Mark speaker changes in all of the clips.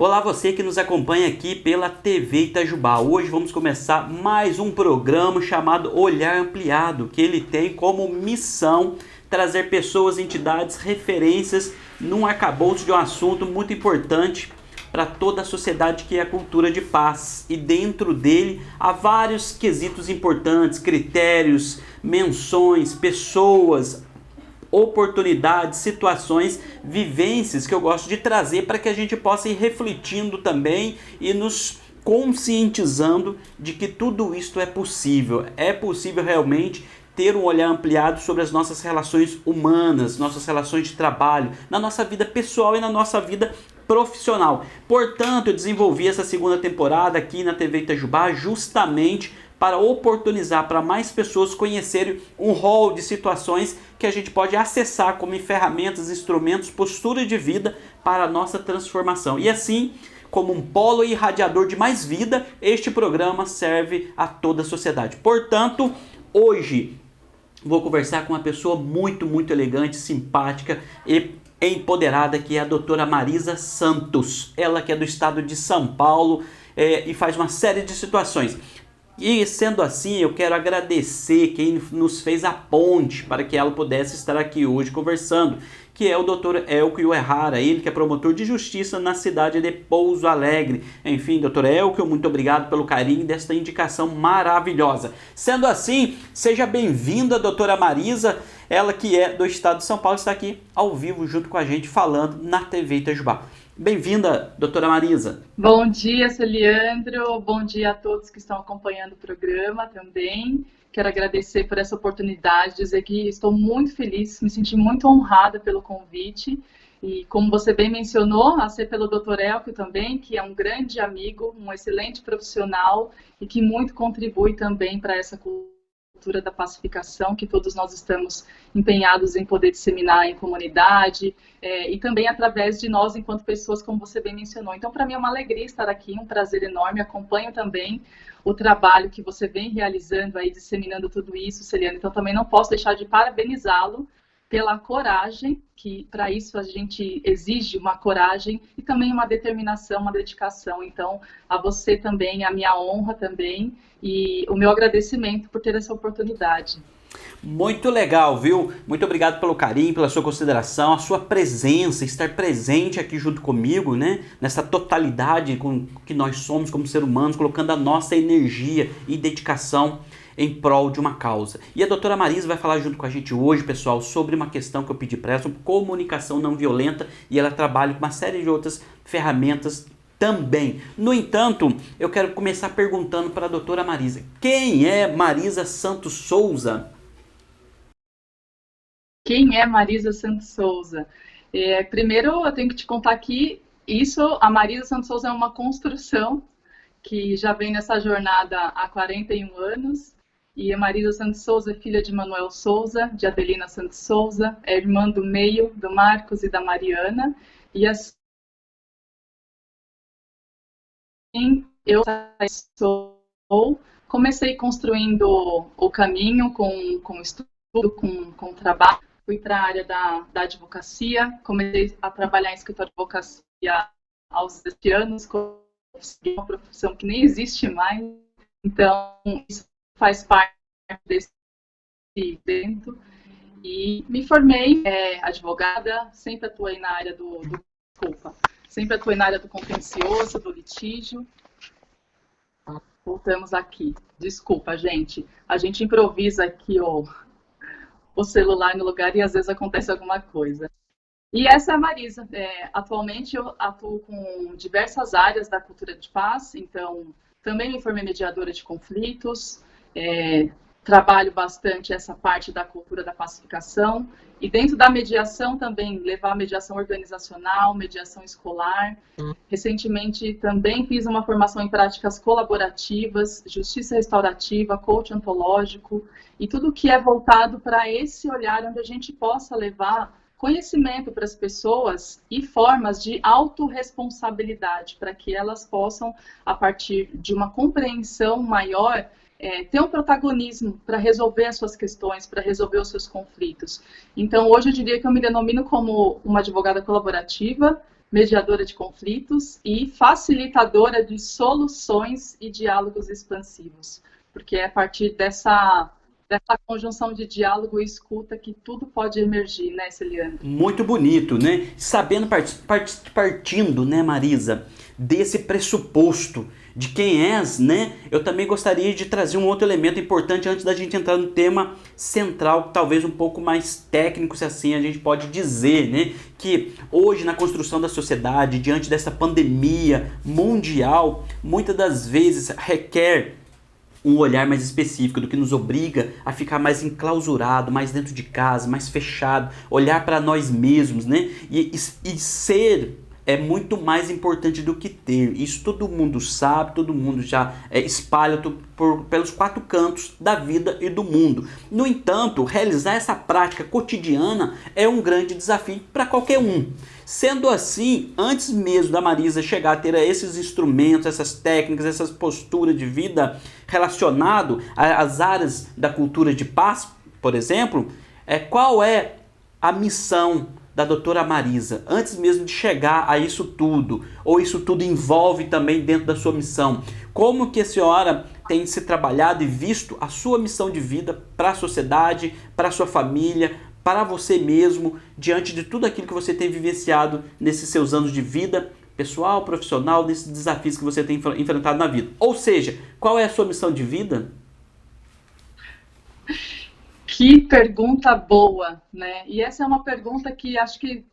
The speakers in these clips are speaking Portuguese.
Speaker 1: Olá, você que nos acompanha aqui pela TV Itajubá. Hoje vamos começar mais um programa chamado Olhar Ampliado, que ele tem como missão trazer pessoas, entidades, referências num arcabouço de um assunto muito importante para toda a sociedade, que é a cultura de paz. E dentro dele há vários quesitos importantes, critérios, menções, pessoas, oportunidades, situações, vivências que eu gosto de trazer para que a gente possa ir refletindo também e nos conscientizando de que tudo isto é possível. É possível realmente ter um olhar ampliado sobre as nossas relações humanas, nossas relações de trabalho, na nossa vida pessoal e na nossa vida profissional. Portanto, eu desenvolvi essa segunda temporada aqui na TV Itajubá justamente para oportunizar para mais pessoas conhecerem um rol de situações que a gente pode acessar como ferramentas, instrumentos, postura de vida para a nossa transformação. E assim, como um polo irradiador de mais vida, este programa serve a toda a sociedade. Portanto, hoje vou conversar com uma pessoa muito elegante, simpática e empoderada, que é a doutora Marisa Santos. Ela que é do estado de São Paulo e faz uma série de situações. E sendo assim, eu quero agradecer quem nos fez a ponte para que ela pudesse estar aqui hoje conversando, que é o Dr. Elcio Errara, ele que é promotor de justiça na cidade de Pouso Alegre. Enfim, Dr. Elcio, muito obrigado pelo carinho desta indicação maravilhosa. Sendo assim, seja bem-vinda, doutora Marisa, ela que é do estado de São Paulo, está aqui ao vivo junto com a gente, falando na TV Itajubá. Bem-vinda, doutora Marisa.
Speaker 2: Bom dia, seu Leandro. Bom dia a todos que estão acompanhando o programa também. Quero agradecer por essa oportunidade, dizer que estou muito feliz, me senti muito honrada pelo convite. E como você bem mencionou, a ser pelo Dr. Elcio também, que é um grande amigo, um excelente profissional e que muito contribui também para essa cultura da pacificação, que todos nós estamos empenhados em poder disseminar em comunidade, e também através de nós enquanto pessoas, como você bem mencionou. Então, para mim é uma alegria estar aqui, um prazer enorme. Acompanho também o trabalho que você vem realizando aí, disseminando tudo isso, Celiano. Então, também não posso deixar de parabenizá-lo pela coragem, que para isso a gente exige uma coragem e também uma determinação, uma dedicação. Então, a você também, a minha honra também e o meu agradecimento por ter essa oportunidade.
Speaker 1: Muito legal, viu? Muito obrigado pelo carinho, pela sua consideração, a sua presença, estar presente aqui junto comigo, né? Nessa totalidade com que nós somos como seres humanos, colocando a nossa energia e dedicação em prol de uma causa. E a doutora Marisa vai falar junto com a gente hoje, pessoal, sobre uma questão que eu pedi para ela, sobre comunicação não violenta, e ela trabalha com uma série de outras ferramentas também. No entanto, eu quero começar perguntando para a doutora Marisa: quem é Marisa Santos Souza?
Speaker 2: Quem é Marisa Santos Souza? Primeiro, eu tenho que te contar que a Marisa Santos Souza é uma construção que já vem nessa jornada há 41 anos. E a Marisa Santos Souza é filha de Manuel Souza, de Adelina Santos Souza, é irmã do meio, do Marcos e da Mariana. E assim, eu comecei construindo o caminho com estudo, com trabalho. Fui para a área da advocacia, comecei a trabalhar em escritório de advocacia aos 7 anos, uma profissão que nem existe mais. Então, isso faz parte desse dentro. E me formei advogada, sempre atuei na área sempre atuei na área do contencioso, do litígio. Voltamos aqui. Desculpa, gente. A gente improvisa aqui o celular no lugar e às vezes acontece alguma coisa. E essa é a Marisa. Atualmente eu atuo com diversas áreas da cultura de paz, então também me formei mediadora de conflitos, trabalho bastante essa parte da cultura da pacificação e dentro da mediação também levar a mediação organizacional, mediação escolar. Recentemente também fiz uma formação em práticas colaborativas, justiça restaurativa, coach ontológico e tudo que é voltado para esse olhar onde a gente possa levar conhecimento para as pessoas e formas de autorresponsabilidade para que elas possam, a partir de uma compreensão maior, ter um protagonismo para resolver as suas questões, para resolver os seus conflitos. Então, hoje eu diria que eu me denomino como uma advogada colaborativa, mediadora de conflitos e facilitadora de soluções e diálogos expansivos, porque é a partir dessa conjunção de diálogo e escuta que tudo pode emergir, né, Celiandro?
Speaker 1: Muito bonito, né? Sabendo, partindo, né, Marisa, desse pressuposto de quem és, né? Eu também gostaria de trazer um outro elemento importante antes da gente entrar no tema central, talvez um pouco mais técnico, se assim a gente pode dizer, né? Que hoje na construção da sociedade, diante dessa pandemia mundial, muitas das vezes requer um olhar mais específico, do que nos obriga a ficar mais enclausurado, mais dentro de casa, mais fechado, olhar para nós mesmos, né? E ser é muito mais importante do que ter. Isso todo mundo sabe, todo mundo já espalha pelos quatro cantos da vida e do mundo. No entanto, realizar essa prática cotidiana é um grande desafio para qualquer um. Sendo assim, antes mesmo da Marisa chegar a ter esses instrumentos, essas técnicas, essas posturas de vida relacionado às áreas da cultura de paz, por exemplo, qual é a missão da doutora Marisa, antes mesmo de chegar a isso tudo, ou isso tudo envolve também dentro da sua missão? Como que a senhora tem se trabalhado e visto a sua missão de vida para a sociedade, para a sua família, para você mesmo, diante de tudo aquilo que você tem vivenciado nesses seus anos de vida, pessoal, profissional, desses desafios que você tem enfrentado na vida? Ou seja, qual é a sua missão de vida?
Speaker 2: Que pergunta boa, né? E essa é uma pergunta que acho que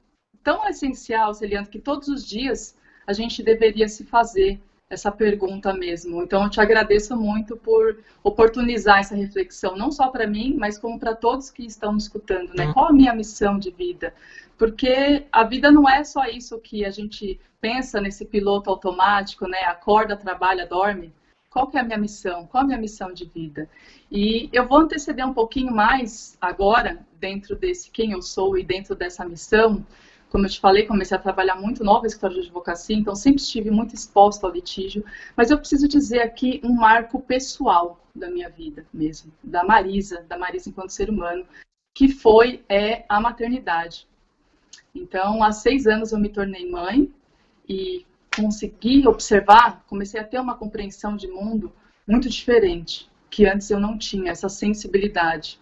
Speaker 2: tão essencial, Celiandro, que todos os dias a gente deveria se fazer essa pergunta mesmo. Então, eu te agradeço muito por oportunizar essa reflexão, não só para mim, mas como para todos que estão me escutando, né? Qual a minha missão de vida? Porque a vida não é só isso que a gente pensa nesse piloto automático, né? Acorda, trabalha, dorme. Qual que é a minha missão? Qual a minha missão de vida? E eu vou anteceder um pouquinho mais agora, dentro desse quem eu sou e dentro dessa missão. Como eu te falei, comecei a trabalhar muito nova em escritório de advocacia, então sempre estive muito exposta ao litígio. Mas eu preciso dizer aqui um marco pessoal da minha vida mesmo, da Marisa enquanto ser humano, que foi a maternidade. Então, há 6 anos eu me tornei mãe e consegui observar, comecei a ter uma compreensão de mundo muito diferente, que antes eu não tinha, essa sensibilidade.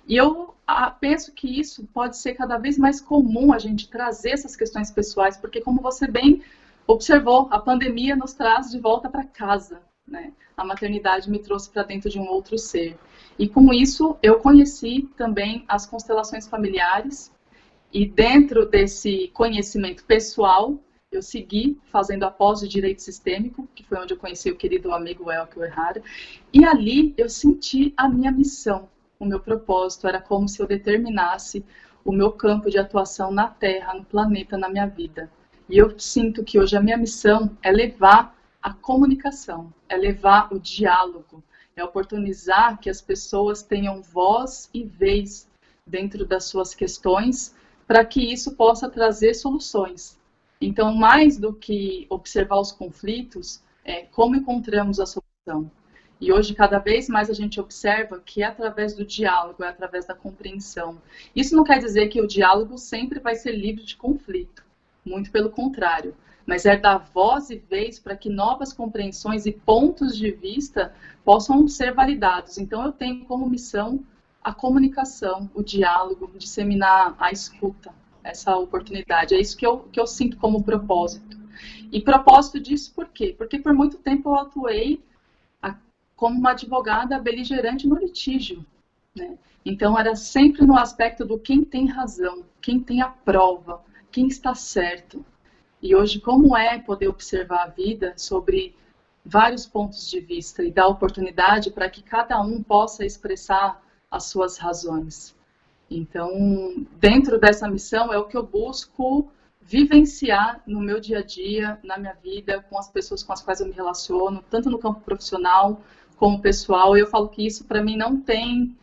Speaker 2: E eu penso que isso pode ser cada vez mais comum a gente trazer essas questões pessoais, porque como você bem observou, a pandemia nos traz de volta para casa, né? A maternidade me trouxe para dentro de um outro ser. E com isso eu conheci também as constelações familiares, e dentro desse conhecimento pessoal, eu segui fazendo a pós de Direito Sistêmico, que foi onde eu conheci o querido amigo Elke Errara, e ali eu senti a minha missão, o meu propósito, era como se eu determinasse o meu campo de atuação na Terra, no planeta, na minha vida. E eu sinto que hoje a minha missão é levar a comunicação, é levar o diálogo, é oportunizar que as pessoas tenham voz e vez dentro das suas questões, para que isso possa trazer soluções. Então, mais do que observar os conflitos, é como encontramos a solução. E hoje, cada vez mais a gente observa que é através do diálogo, é através da compreensão. Isso não quer dizer que o diálogo sempre vai ser livre de conflito. Muito pelo contrário. Mas é dar voz e vez para que novas compreensões e pontos de vista possam ser validados. Então, eu tenho como missão a comunicação, o diálogo, disseminar a escuta, essa oportunidade. É isso que eu sinto como propósito. E propósito disso por quê? Porque por muito tempo eu atuei como uma advogada beligerante no litígio, né? Então era sempre no aspecto do quem tem razão, quem tem a prova, quem está certo. E hoje como é poder observar a vida sobre vários pontos de vista e dar oportunidade para que cada um possa expressar as suas razões. Então, dentro dessa missão é o que eu busco vivenciar no meu dia a dia, na minha vida, com as pessoas com as quais eu me relaciono, tanto no campo profissional como pessoal. Eu falo que isso para mim não tem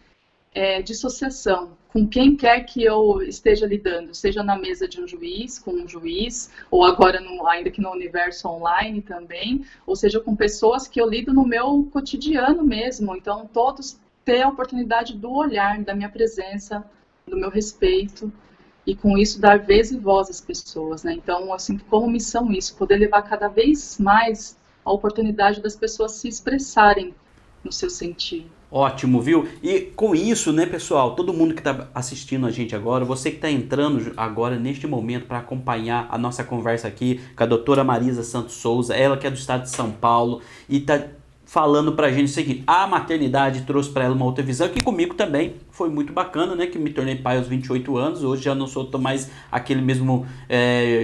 Speaker 2: dissociação com quem quer que eu esteja lidando, seja na mesa de um juiz, com um juiz, ou agora, ainda que no universo online também, ou seja, com pessoas que eu lido no meu cotidiano mesmo. Então, todos ter a oportunidade do olhar, da minha presença, do meu respeito. e com isso dar vez e voz às pessoas, né? Então, assim, como missão isso, poder levar cada vez mais a oportunidade das pessoas se expressarem no seu sentir.
Speaker 1: Ótimo, viu? E com isso, né, pessoal, todo mundo que está assistindo a gente agora, você que está entrando agora neste momento para acompanhar a nossa conversa aqui com a doutora Marisa Santos Souza, ela que é do estado de São Paulo e está falando pra gente o seguinte: a maternidade trouxe para ela uma outra visão, que comigo também foi muito bacana, né? Que me tornei pai aos 28 anos, hoje já não sou mais aquele mesmo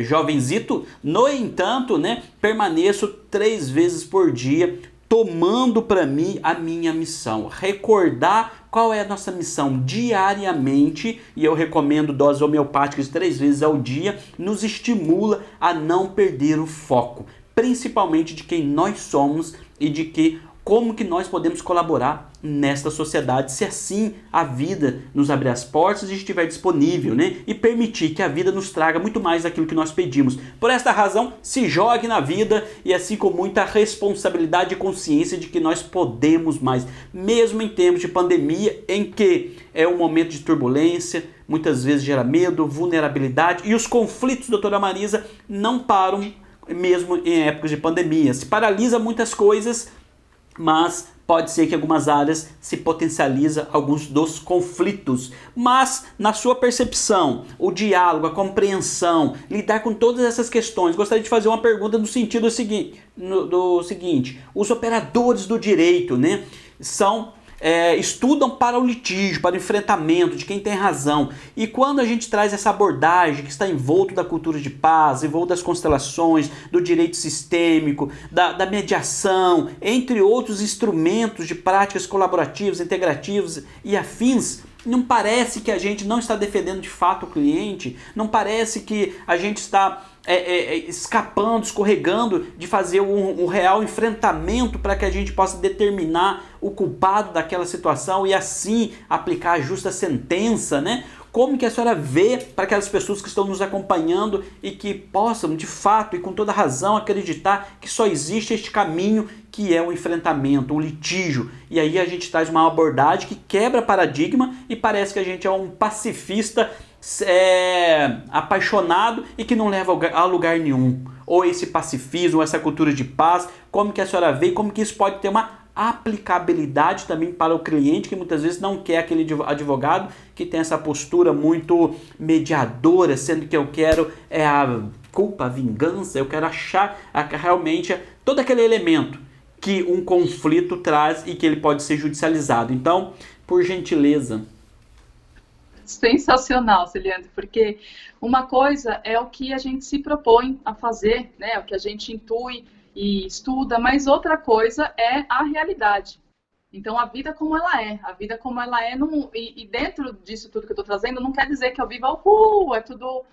Speaker 1: jovenzito. No entanto, né, permaneço 3 vezes por dia tomando para mim a minha missão, recordar qual é a nossa missão diariamente, e eu recomendo doses homeopáticas 3 vezes ao dia, nos estimula a não perder o foco, principalmente de quem nós somos e de que como que nós podemos colaborar nesta sociedade, se assim a vida nos abrir as portas e estiver disponível, né? E permitir que a vida nos traga muito mais daquilo que nós pedimos. Por esta razão, se jogue na vida e assim com muita responsabilidade e consciência de que nós podemos mais, mesmo em tempos de pandemia, em que é um momento de turbulência, muitas vezes gera medo, vulnerabilidade, e os conflitos, doutora Marisa, não param mesmo em épocas de pandemia. Se paralisa muitas coisas, mas pode ser que em algumas áreas se potencializa alguns dos conflitos. Mas, na sua percepção, o diálogo, a compreensão, lidar com todas essas questões, gostaria de fazer uma pergunta no sentido do seguinte: os operadores do direito, né, estudam para o litígio, para o enfrentamento de quem tem razão. E quando a gente traz essa abordagem que está envolto da cultura de paz, envolto das constelações, do direito sistêmico, da mediação, entre outros instrumentos de práticas colaborativas, integrativas e afins, não parece que a gente não está defendendo de fato o cliente? Não parece que a gente está escapando, escorregando de fazer um real enfrentamento para que a gente possa determinar o culpado daquela situação e assim aplicar a justa sentença, né? Como que a senhora vê para aquelas pessoas que estão nos acompanhando e que possam, de fato e com toda razão, acreditar que só existe este caminho que é o enfrentamento, o litígio. E aí a gente traz uma abordagem que quebra paradigma e parece que a gente é um pacifista apaixonado e que não leva a lugar nenhum. Ou esse pacifismo, ou essa cultura de paz, como que a senhora vê e como que isso pode ter uma aplicabilidade também para o cliente, que muitas vezes não quer aquele advogado que tem essa postura muito mediadora, sendo que eu quero a culpa, a vingança, eu quero achar realmente todo aquele elemento que um conflito traz e que ele pode ser judicializado. Então, por gentileza.
Speaker 2: Sensacional, Celiandro, porque uma coisa é o que a gente se propõe a fazer, né? O que a gente intui e estuda, mas outra coisa é a realidade. Então, a vida como ela é, e dentro disso tudo que eu estou trazendo, não quer dizer que eu viva é tudo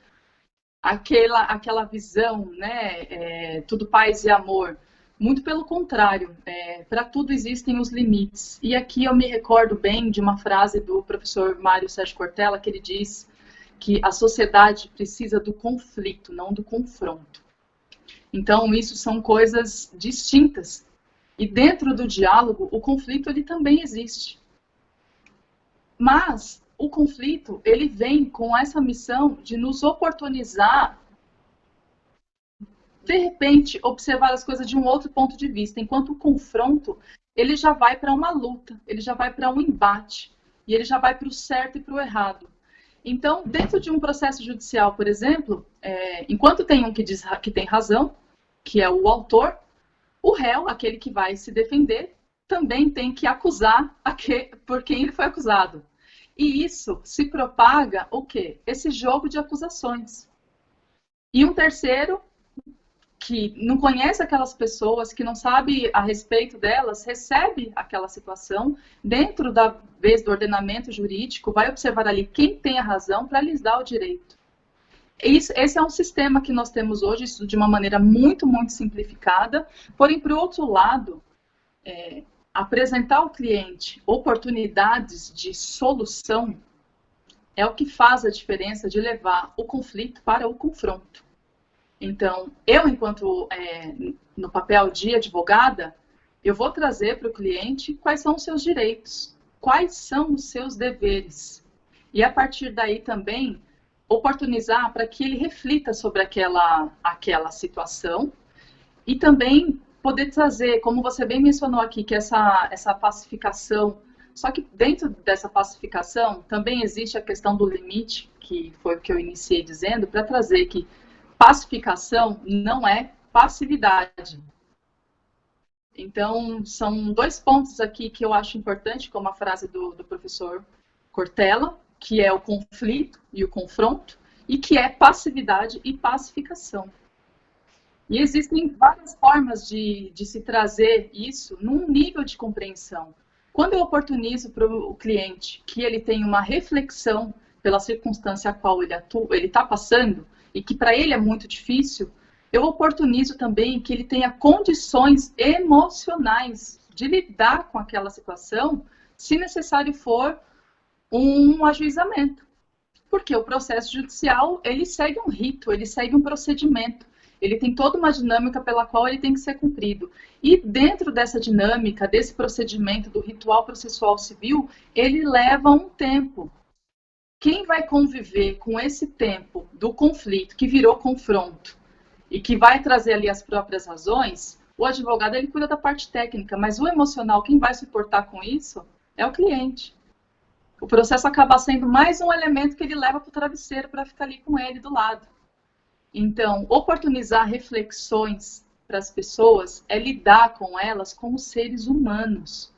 Speaker 2: aquela visão, né? Tudo paz e amor. Muito pelo contrário, para tudo existem os limites. E aqui eu me recordo bem de uma frase do professor Mário Sérgio Cortella, que ele diz que a sociedade precisa do conflito, não do confronto. Então, isso são coisas distintas. E dentro do diálogo, o conflito ele também existe. Mas o conflito, ele vem com essa missão de nos oportunizar, de repente, observar as coisas de um outro ponto de vista, enquanto o confronto, ele já vai para uma luta, ele já vai para um embate, e ele já vai para o certo e para o errado. Então, dentro de um processo judicial, por exemplo, enquanto tem um que diz que tem razão, que é o autor, o réu, aquele que vai se defender, também tem que acusar por quem ele foi acusado. E isso se propaga o quê? Esse jogo de acusações. E um terceiro, que não conhece aquelas pessoas, que não sabe a respeito delas, recebe aquela situação, dentro da vez do ordenamento jurídico, vai observar ali quem tem a razão para lhes dar o direito. Esse é um sistema que nós temos hoje, isso de uma maneira muito, muito simplificada, porém, por outro lado, apresentar ao cliente oportunidades de solução é o que faz a diferença de levar o conflito para o confronto. Então, eu, enquanto no papel de advogada, eu vou trazer para o cliente quais são os seus direitos, quais são os seus deveres. E a partir daí também oportunizar para que ele reflita sobre aquela situação e também poder trazer, como você bem mencionou aqui, que essa pacificação, só que dentro dessa pacificação também existe a questão do limite, que foi o que eu iniciei dizendo, para trazer que pacificação não é passividade. Então, são 2 pontos aqui que eu acho importante, como a frase do professor Cortella, que é o conflito e o confronto, e que é passividade e pacificação. E existem várias formas de se trazer isso num nível de compreensão. Quando eu oportunizo para o cliente que ele tenha uma reflexão pela circunstância a qual ele está passando, e que para ele é muito difícil, eu oportunizo também que ele tenha condições emocionais de lidar com aquela situação, se necessário for um ajuizamento. Porque o processo judicial, ele segue um rito, ele segue um procedimento. Ele tem toda uma dinâmica pela qual ele tem que ser cumprido. E dentro dessa dinâmica, desse procedimento, do ritual processual civil, ele leva um tempo. Quem vai conviver com esse tempo do conflito, que virou confronto, e que vai trazer ali as próprias razões, o advogado ele cuida da parte técnica, mas o emocional, quem vai se portar com isso, é o cliente. O processo acaba sendo mais um elemento que ele leva para o travesseiro para ficar ali com ele do lado. Então, oportunizar reflexões para as pessoas é lidar com elas como seres humanos.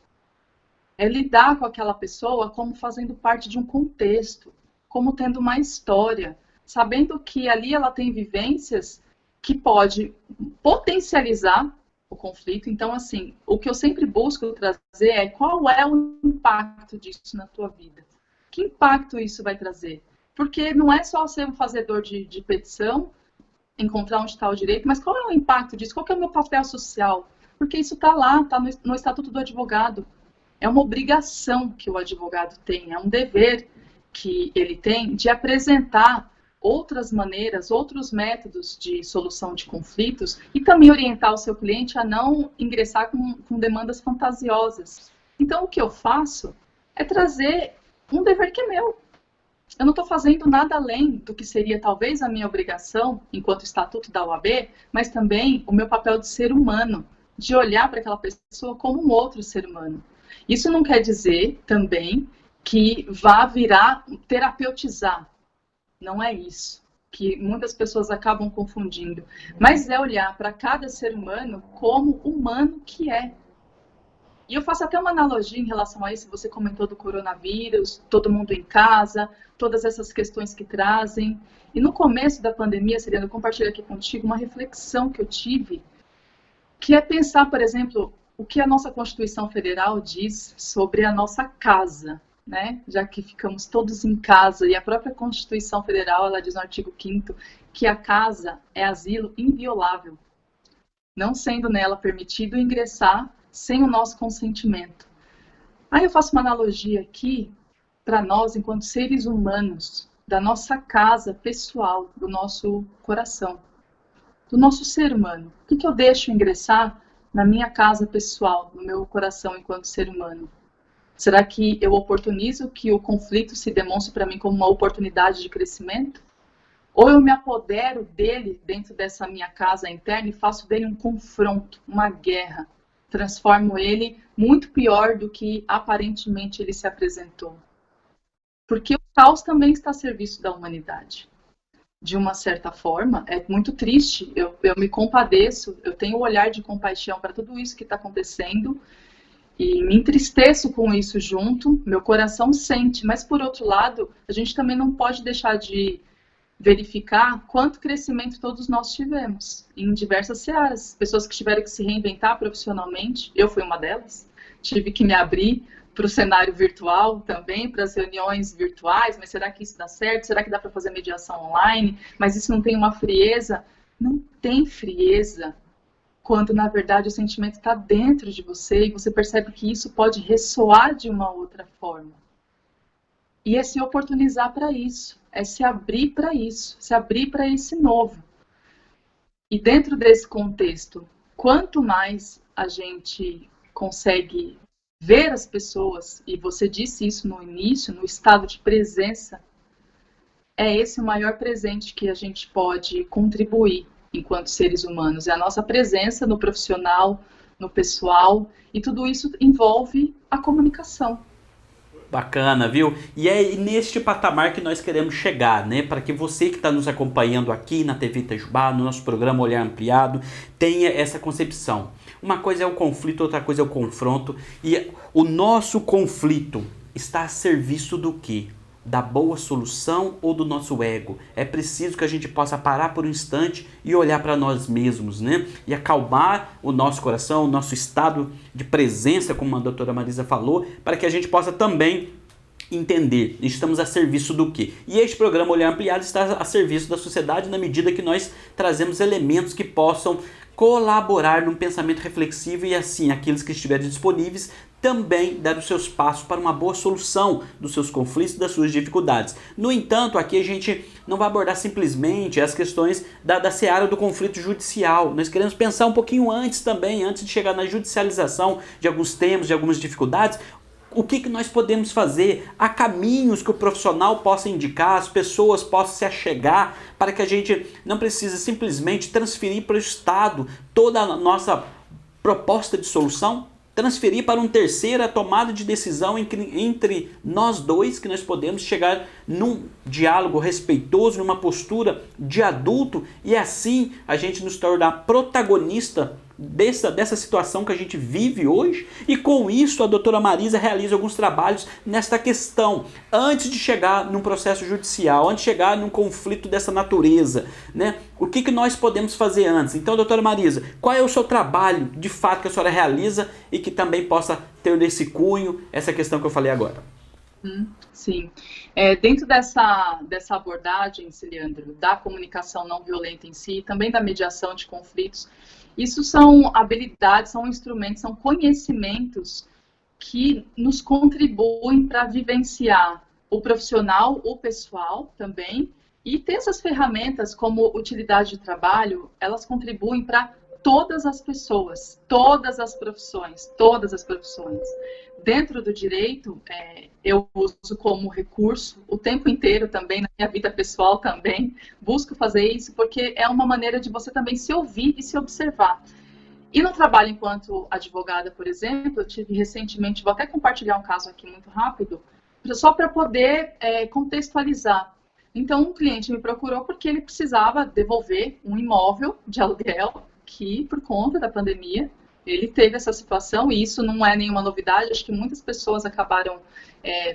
Speaker 2: É lidar com aquela pessoa como fazendo parte de um contexto, como tendo uma história, sabendo que ali ela tem vivências que pode potencializar o conflito. Então, assim, o que eu sempre busco trazer é qual é o impacto disso na tua vida. Que impacto isso vai trazer? Porque não é só ser um fazedor de petição, encontrar onde está o direito, mas qual é o impacto disso? Qual que é o meu papel social? Porque isso está lá, está no Estatuto do Advogado. É uma obrigação que o advogado tem, é um dever que ele tem de apresentar outras maneiras, outros métodos de solução de conflitos e também orientar o seu cliente a não ingressar com demandas fantasiosas. Então, o que eu faço é trazer um dever que é meu. Eu não estou fazendo nada além do que seria talvez a minha obrigação, enquanto estatuto da OAB, mas também o meu papel de ser humano, de olhar para aquela pessoa como um outro ser humano. Isso não quer dizer também que vá virar terapeutizar. Não é isso, que muitas pessoas acabam confundindo. Mas é olhar para cada ser humano como humano que é. E eu faço até uma analogia em relação a isso, você comentou do coronavírus, todo mundo em casa, todas essas questões que trazem. E no começo da pandemia, Serena, eu compartilho aqui contigo uma reflexão que eu tive, que é pensar, por exemplo, o que a nossa Constituição Federal diz sobre a nossa casa, né? Já que ficamos todos em casa, e a própria Constituição Federal, ela diz no artigo 5º que a casa é asilo inviolável, não sendo nela permitido ingressar sem o nosso consentimento. Aí eu faço uma analogia aqui para nós, enquanto seres humanos, da nossa casa pessoal, do nosso coração, do nosso ser humano. O que eu deixo ingressar na minha casa pessoal, no meu coração enquanto ser humano? Será que eu oportunizo que o conflito se demonstre para mim como uma oportunidade de crescimento? Ou eu me apodero dele dentro dessa minha casa interna e faço dele um confronto, uma guerra? Transformo ele muito pior do que aparentemente ele se apresentou. Porque o caos também está a serviço da humanidade. De uma certa forma, é muito triste, eu me compadeço, eu tenho um olhar de compaixão para tudo isso que está acontecendo e me entristeço com isso junto, meu coração sente, mas por outro lado, a gente também não pode deixar de verificar quanto crescimento todos nós tivemos em diversas searas. Pessoas que tiveram que se reinventar profissionalmente, eu fui uma delas, tive que me abrir para o cenário virtual também, para as reuniões virtuais, mas será que isso dá certo? Será que dá para fazer mediação online? Mas isso não tem uma frieza? Não tem frieza quando, na verdade, o sentimento está dentro de você e você percebe que isso pode ressoar de uma outra forma. E é se oportunizar para isso, é se abrir para isso, se abrir para esse novo. E dentro desse contexto, quanto mais a gente consegue ver as pessoas, e você disse isso no início, no estado de presença, é esse o maior presente que a gente pode contribuir enquanto seres humanos. É a nossa presença no profissional, no pessoal, e tudo isso envolve a comunicação.
Speaker 1: Bacana, viu? E é neste patamar que nós queremos chegar, né? Para que você que está nos acompanhando aqui na TV Itajubá, no nosso programa Olhar Ampliado, tenha essa concepção. Uma coisa é o conflito, outra coisa é o confronto. E o nosso conflito está a serviço do quê? Da boa solução ou do nosso ego? É preciso que a gente possa parar por um instante e olhar para nós mesmos, né? E acalmar o nosso coração, o nosso estado de presença, como a doutora Marisa falou, para que a gente possa também entender, estamos a serviço do quê? E este programa Olhar Ampliado está a serviço da sociedade na medida que nós trazemos elementos que possam colaborar num pensamento reflexivo e assim, aqueles que estiverem disponíveis também dar os seus passos para uma boa solução dos seus conflitos, das suas dificuldades. No entanto, aqui a gente não vai abordar simplesmente as questões da seara do conflito judicial. Nós queremos pensar um pouquinho antes também, antes de chegar na judicialização de alguns temas, de algumas dificuldades, o que nós podemos fazer? Há caminhos que o profissional possa indicar, as pessoas possam se achegar, para que a gente não precise simplesmente transferir para o Estado toda a nossa proposta de solução, transferir para um terceiro a tomada de decisão entre nós dois, que nós podemos chegar num diálogo respeitoso, numa postura de adulto, e assim a gente nos tornar protagonista dessa situação que a gente vive hoje. E com isso a doutora Marisa realiza alguns trabalhos nesta questão, antes de chegar num processo judicial, antes de chegar num conflito dessa natureza, né? O que nós podemos fazer antes? Então, doutora Marisa, qual é o seu trabalho de fato que a senhora realiza e que também possa ter nesse cunho essa questão que eu falei agora?
Speaker 2: Sim. Dentro dessa abordagem, Ciliandro, da comunicação não violenta em si, também da mediação de conflitos, isso são habilidades, são instrumentos, são conhecimentos que nos contribuem para vivenciar o profissional, o pessoal também, e ter essas ferramentas como utilidade de trabalho, elas contribuem para todas as pessoas, todas as profissões, todas as profissões. Dentro do direito, eu uso como recurso o tempo inteiro também, na minha vida pessoal também, busco fazer isso porque é uma maneira de você também se ouvir e se observar. E no trabalho enquanto advogada, por exemplo, eu tive recentemente, vou até compartilhar um caso aqui muito rápido, só para poder contextualizar. Então, um cliente me procurou porque ele precisava devolver um imóvel de aluguel que, por conta da pandemia, ele teve essa situação, e isso não é nenhuma novidade, acho que muitas pessoas acabaram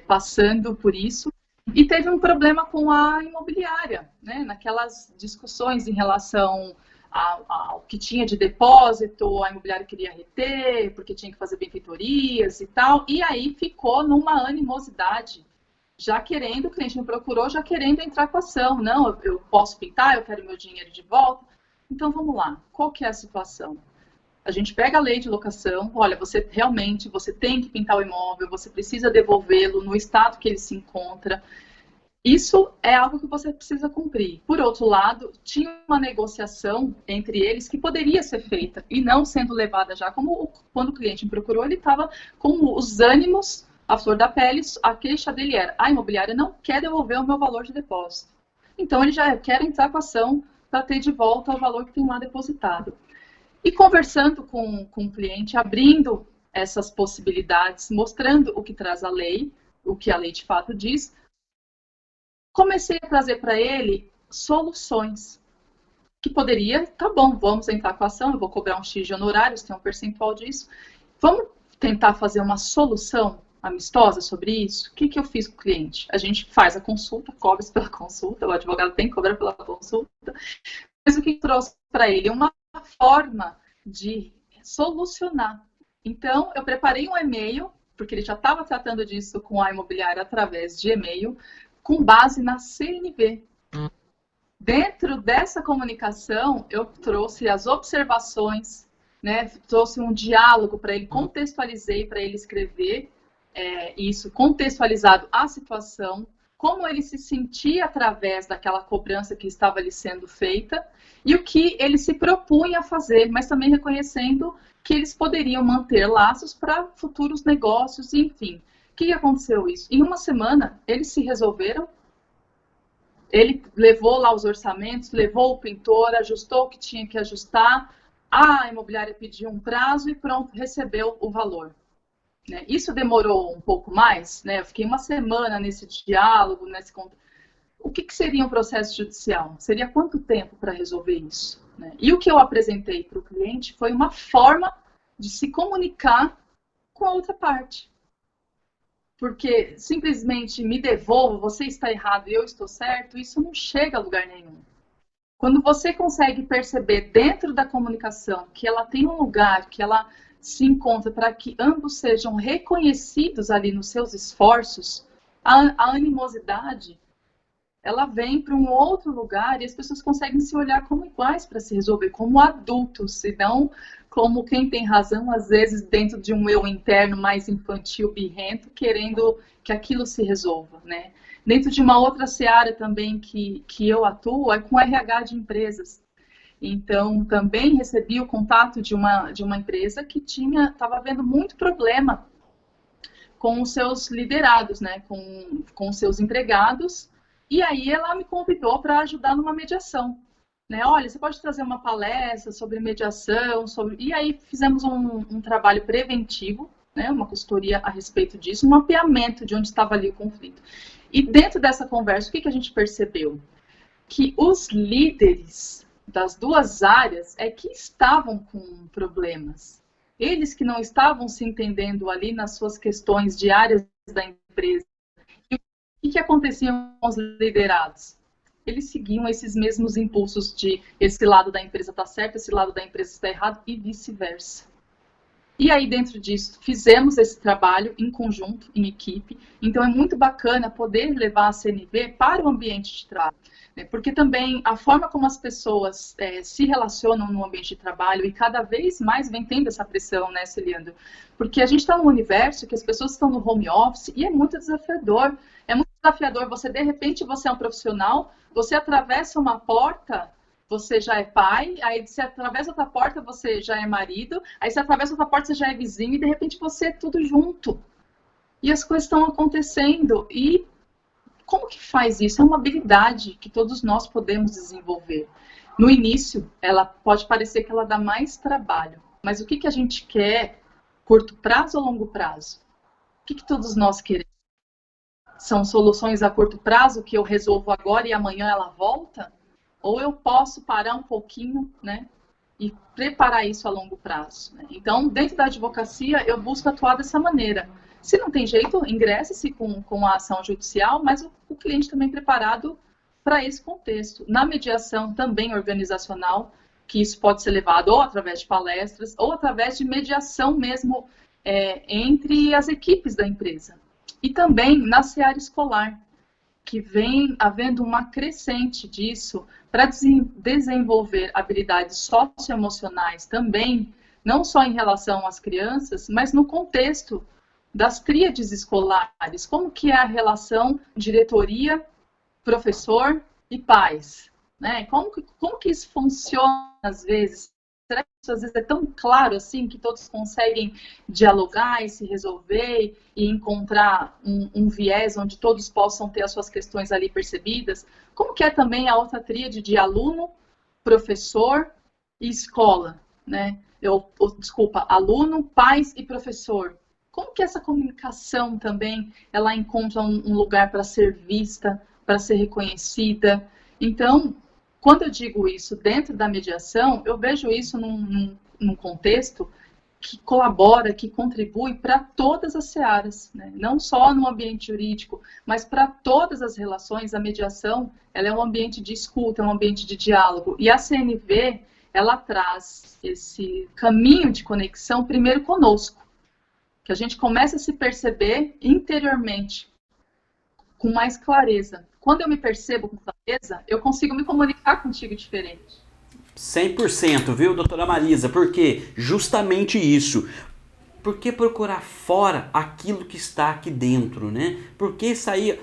Speaker 2: passando por isso, e teve um problema com a imobiliária, né? Naquelas discussões em relação ao que tinha de depósito, a imobiliária queria reter, porque tinha que fazer benfeitorias e tal, e aí ficou numa animosidade, já querendo, o cliente me procurou, já querendo entrar com a ação, não, eu posso pintar, eu quero meu dinheiro de volta. Então, vamos lá, qual que é a situação? A gente pega a lei de locação, olha, você tem que pintar o imóvel, você precisa devolvê-lo no estado que ele se encontra. Isso é algo que você precisa cumprir. Por outro lado, tinha uma negociação entre eles que poderia ser feita e não sendo levada já, como quando o cliente me procurou, ele estava com os ânimos à flor da pele, a queixa dele era, a imobiliária não quer devolver o meu valor de depósito. Então, ele já quer entrar com a ação para ter de volta o valor que tem lá depositado. E conversando com o cliente, abrindo essas possibilidades, mostrando o que traz a lei, o que a lei de fato diz, comecei a trazer para ele soluções que poderia, tá bom, vamos entrar com a ação, eu vou cobrar um X de honorários, tem um percentual disso, vamos tentar fazer uma solução amistosa sobre isso. O que eu fiz com o cliente? A gente faz a consulta, cobra-se pela consulta, o advogado tem que cobrar pela consulta, mas o que trouxe para ele? Uma forma de solucionar. Então, eu preparei um e-mail, porque ele já estava tratando disso com a imobiliária através de e-mail, com base na CNV. Dentro dessa comunicação, eu trouxe as observações, né, trouxe um diálogo para ele, contextualizei para ele escrever isso, contextualizado a situação, como ele se sentia através daquela cobrança que estava lhe sendo feita e o que ele se propunha a fazer, mas também reconhecendo que eles poderiam manter laços para futuros negócios, enfim. O que aconteceu isso? Em uma semana, eles se resolveram, Ele levou lá os orçamentos, levou o pintor, ajustou o que tinha que ajustar, a imobiliária pediu um prazo e pronto, recebeu o valor. Né? Isso demorou um pouco mais, né? Eu fiquei uma semana nesse diálogo, o que seria um processo judicial? Seria quanto tempo para resolver isso? Né? E o que eu apresentei para o cliente foi uma forma de se comunicar com a outra parte. Porque simplesmente me devolva, você está errado e eu estou certo, isso não chega a lugar nenhum. Quando você consegue perceber dentro da comunicação que ela tem um lugar, que ela se encontra para que ambos sejam reconhecidos ali nos seus esforços, a animosidade, ela vem para um outro lugar e as pessoas conseguem se olhar como iguais para se resolver, como adultos, e não como quem tem razão, às vezes dentro de um eu interno mais infantil, birrento, querendo que aquilo se resolva, né? Dentro de uma outra seara também que eu atuo é com RH de empresas. Então, também recebi o contato de uma empresa que estava havendo muito problema com os seus liderados, né? Com os seus empregados. E aí ela me convidou para ajudar numa mediação. Né? Olha, você pode trazer uma palestra sobre mediação, e aí fizemos um trabalho preventivo, né? Uma consultoria a respeito disso, um mapeamento de onde estava ali o conflito. E dentro dessa conversa, o que a gente percebeu? Que os líderes das duas áreas é que estavam com problemas. Eles que não estavam se entendendo ali nas suas questões diárias da empresa. E o que acontecia com os liderados? Eles seguiam esses mesmos impulsos de esse lado da empresa está certo, esse lado da empresa está errado e vice-versa. E aí, dentro disso, fizemos esse trabalho em conjunto, em equipe. Então, é muito bacana poder levar a CNV para o ambiente de trabalho. Né? Porque também a forma como as pessoas se relacionam no ambiente de trabalho e cada vez mais vem tendo essa pressão, né, Celiandro? Porque a gente está num universo que as pessoas estão no home office e é muito desafiador. É muito desafiador você, de repente, você é um profissional, você atravessa uma porta, você já é pai, aí você atravessa outra porta, você já é marido, aí você atravessa outra porta, você já é vizinho, e de repente você é tudo junto. E as coisas estão acontecendo. E como que faz isso? É uma habilidade que todos nós podemos desenvolver. No início, ela pode parecer que ela dá mais trabalho, mas o que a gente quer, curto prazo ou longo prazo? O que todos nós queremos? São soluções a curto prazo que eu resolvo agora e amanhã ela volta? Ou eu posso parar um pouquinho, né, e preparar isso a longo prazo. Né? Então, dentro da advocacia, eu busco atuar dessa maneira. Se não tem jeito, ingresse-se com a ação judicial, mas o cliente também preparado para esse contexto. Na mediação também organizacional, que isso pode ser levado ou através de palestras, ou através de mediação mesmo entre as equipes da empresa. E também na seara escolar, que vem havendo uma crescente disso para desenvolver habilidades socioemocionais também, não só em relação às crianças, mas no contexto das tríades escolares. Como que é a relação diretoria, professor e pais? Né? Como que isso funciona às vezes? Será que isso às vezes é tão claro assim que todos conseguem dialogar e se resolver e encontrar um viés onde todos possam ter as suas questões ali percebidas? Como que é também a outra tríade de aluno, professor e escola, né? Desculpa, aluno, pais e professor. Como que essa comunicação também ela encontra um lugar para ser vista, para ser reconhecida? Então, quando eu digo isso dentro da mediação, eu vejo isso num contexto que colabora, que contribui para todas as searas, né? Não só no ambiente jurídico, mas para todas as relações. A mediação ela é um ambiente de escuta, é um ambiente de diálogo. E a CNV, ela traz esse caminho de conexão primeiro conosco, que a gente começa a se perceber interiormente, com mais clareza. Quando eu me percebo com clareza, eu consigo me comunicar contigo diferente.
Speaker 1: 100%, viu, doutora Marisa? Porque justamente isso. Por que procurar fora aquilo que está aqui dentro, né? Por que sair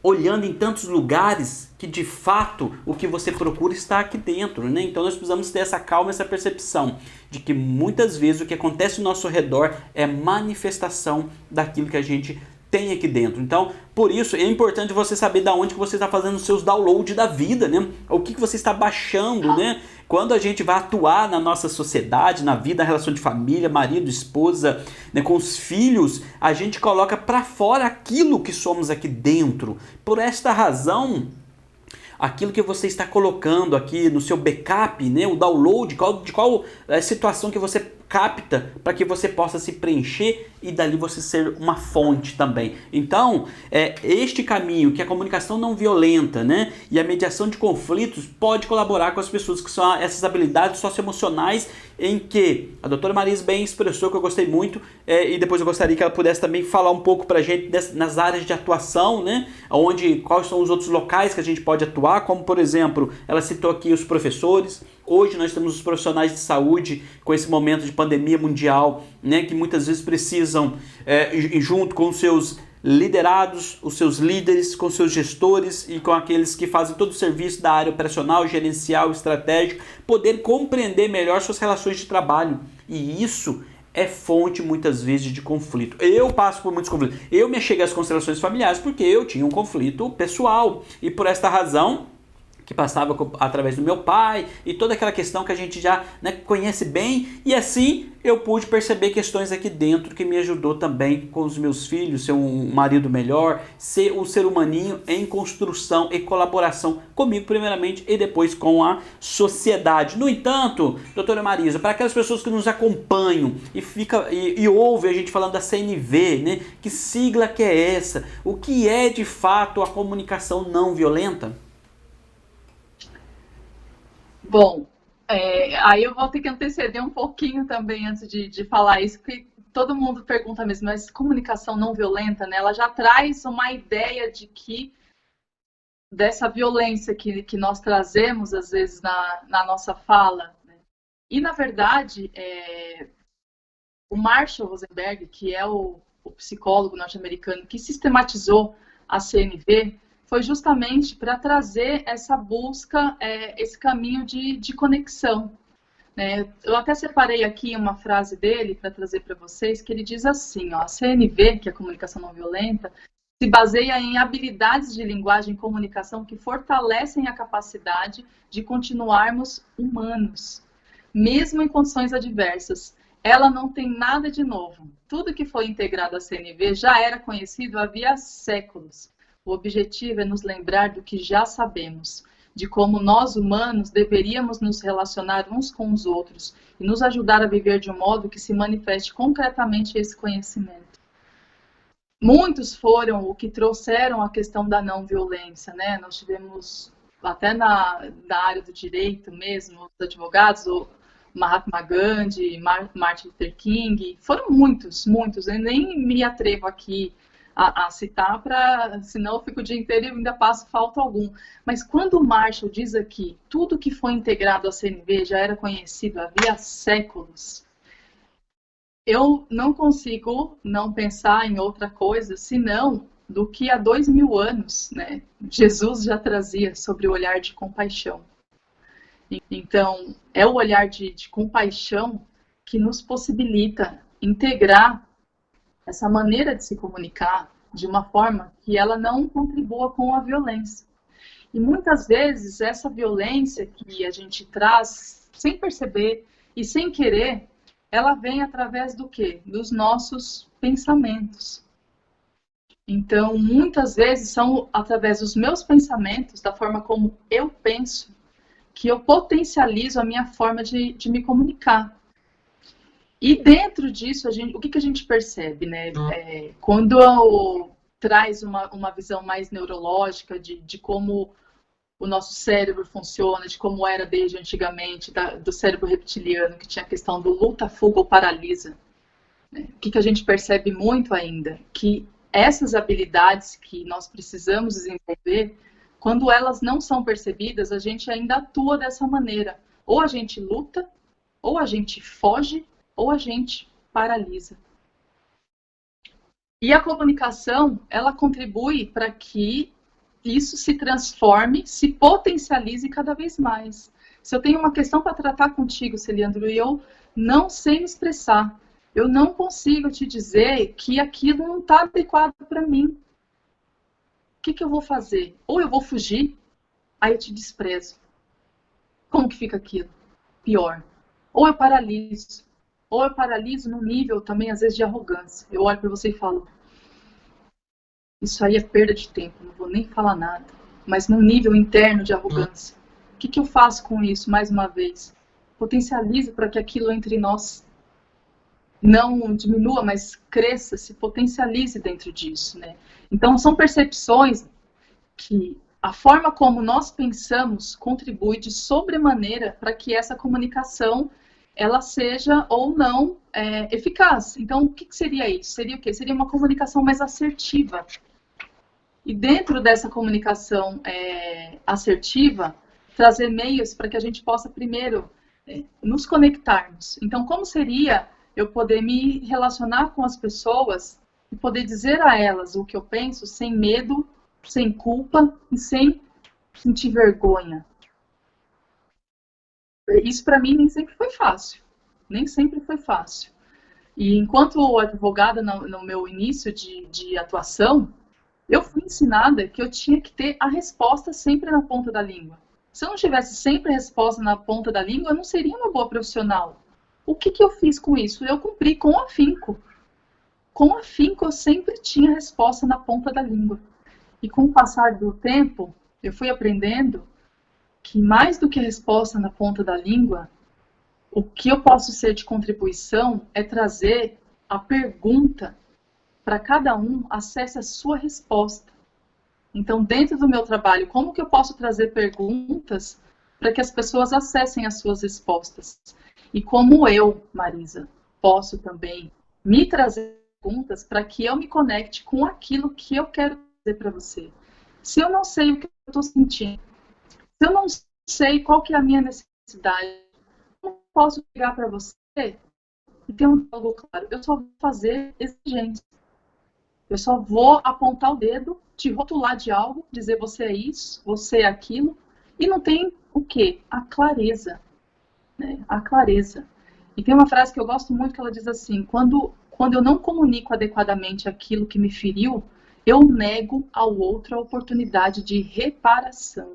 Speaker 1: olhando em tantos lugares que de fato o que você procura está aqui dentro, né? Então nós precisamos ter essa calma, essa percepção de que muitas vezes o que acontece ao nosso redor é manifestação daquilo que a gente tem aqui dentro. Então, por isso, é importante você saber de onde que você está fazendo os seus downloads da vida, né? O que você está baixando, né? Quando a gente vai atuar na nossa sociedade, na vida, na relação de família, marido, esposa, né, com os filhos, a gente coloca para fora aquilo que somos aqui dentro. Por esta razão, aquilo que você está colocando aqui no seu backup, né, o download, de qual situação que você capta para que você possa se preencher e dali você ser uma fonte também. Então, este caminho que a comunicação não violenta, né, e a mediação de conflitos pode colaborar com as pessoas que são essas habilidades socioemocionais em que a doutora Marisa bem expressou, que eu gostei muito, e depois eu gostaria que ela pudesse também falar um pouco para a gente nas áreas de atuação, né, quais são os outros locais que a gente pode atuar, como por exemplo, ela citou aqui os professores. Hoje nós temos os profissionais de saúde com esse momento de pandemia mundial, né, que muitas vezes precisam, junto com os seus liderados, os seus líderes, com os seus gestores e com aqueles que fazem todo o serviço da área operacional, gerencial, estratégico, poder compreender melhor suas relações de trabalho. E isso é fonte muitas vezes de conflito. Eu passo por muitos conflitos. Eu me cheguei às constelações familiares porque eu tinha um conflito pessoal. E por esta razão, que passava através do meu pai e toda aquela questão que a gente já, né, conhece bem, e assim eu pude perceber questões aqui dentro que me ajudou também com os meus filhos, ser um marido melhor, ser um ser humaninho em construção e colaboração comigo primeiramente e depois com a sociedade. No entanto, doutora Marisa, para aquelas pessoas que nos acompanham e ouvem a gente falando da CNV, né, que sigla que é essa? O que é de fato a comunicação não violenta?
Speaker 2: Bom, aí eu vou ter que anteceder um pouquinho também antes de falar isso, porque todo mundo pergunta mesmo, mas comunicação não violenta, né? Ela já traz uma ideia de que dessa violência que nós trazemos, às vezes, na nossa fala, né? E, na verdade, o Marshall Rosenberg, que é o psicólogo norte-americano que sistematizou a CNV, foi justamente para trazer essa busca, esse caminho de conexão, né? Eu até separei aqui uma frase dele para trazer para vocês, que ele diz assim, ó, a CNV, que é a comunicação não violenta, se baseia em habilidades de linguagem e comunicação que fortalecem a capacidade de continuarmos humanos, mesmo em condições adversas. Ela não tem nada de novo. Tudo que foi integrado à CNV já era conhecido havia séculos. O objetivo é nos lembrar do que já sabemos, de como nós humanos deveríamos nos relacionar uns com os outros e nos ajudar a viver de um modo que se manifeste concretamente esse conhecimento. Muitos foram o que trouxeram a questão da não violência, né? Nós tivemos, até na área do direito mesmo, os advogados, o Mahatma Gandhi, Martin Luther King, foram muitos, eu nem me atrevo aqui a citar, senão eu fico o dia inteiro e ainda passo falta algum. Mas quando o Marshall diz aqui, tudo que foi integrado à CNV já era conhecido havia séculos, eu não consigo não pensar em outra coisa, senão do que há 2000 anos, né, Jesus já trazia sobre o olhar de compaixão. Então, é o olhar de compaixão que nos possibilita integrar essa maneira de se comunicar de uma forma que ela não contribua com a violência. E muitas vezes essa violência que a gente traz sem perceber e sem querer, ela vem através do quê? Dos nossos pensamentos. Então, muitas vezes são através dos meus pensamentos, da forma como eu penso, que eu potencializo a minha forma de me comunicar. E dentro disso, o que a gente percebe, né? Quando traz uma visão mais neurológica de como o nosso cérebro funciona, de como era desde antigamente, do cérebro reptiliano, que tinha a questão do luta, fuga ou paralisa. Né? O que a gente percebe muito ainda? Que essas habilidades que nós precisamos desenvolver, quando elas não são percebidas, a gente ainda atua dessa maneira. Ou a gente luta, ou a gente foge, ou a gente paralisa. E a comunicação, ela contribui para que isso se transforme, se potencialize cada vez mais. Se eu tenho uma questão para tratar contigo, Celiandro, e eu não sei me expressar, eu não consigo te dizer que aquilo não está adequado para mim. O que eu vou fazer? Ou eu vou fugir, aí eu te desprezo. Como que fica aquilo? Pior. Ou eu paraliso. Ou eu paraliso no nível também, às vezes, de arrogância. Eu olho para você e falo, isso aí é perda de tempo, não vou nem falar nada. Mas num nível interno de arrogância. O que eu faço com isso, mais uma vez? Potencialize para que aquilo entre nós não diminua, mas cresça, se potencialize dentro disso, né? Então, são percepções que a forma como nós pensamos contribui de sobremaneira para que essa comunicação ela seja ou não eficaz. Então, o que seria isso? Seria o quê? Seria uma comunicação mais assertiva. E dentro dessa comunicação assertiva, trazer meios para que a gente possa primeiro nos conectarmos. Então, como seria eu poder me relacionar com as pessoas e poder dizer a elas o que eu penso sem medo, sem culpa e sem sentir vergonha? Isso para mim nem sempre foi fácil. Nem sempre foi fácil. E enquanto advogada no meu início de atuação, eu fui ensinada que eu tinha que ter a resposta sempre na ponta da língua. Se eu não tivesse sempre a resposta na ponta da língua, eu não seria uma boa profissional. O que eu fiz com isso? Eu cumpri com afinco. Com afinco, eu sempre tinha a resposta na ponta da língua. E com o passar do tempo, eu fui aprendendo que mais do que a resposta na ponta da língua, o que eu posso ser de contribuição é trazer a pergunta para cada um acesse a sua resposta. Então, dentro do meu trabalho, como que eu posso trazer perguntas para que as pessoas acessem as suas respostas? E como eu, Marisa, posso também me trazer perguntas para que eu me conecte com aquilo que eu quero dizer para você. Se eu não sei o que eu estou sentindo, se eu não sei qual que é a minha necessidade, como posso chegar para você e ter um diálogo claro? Eu só vou fazer exigência. Eu só vou apontar o dedo, te rotular de algo, dizer você é isso, você é aquilo, e não tem o quê? A clareza. Né? A clareza. E tem uma frase que eu gosto muito que ela diz assim, quando eu não comunico adequadamente aquilo que me feriu, eu nego ao outro a oportunidade de reparação.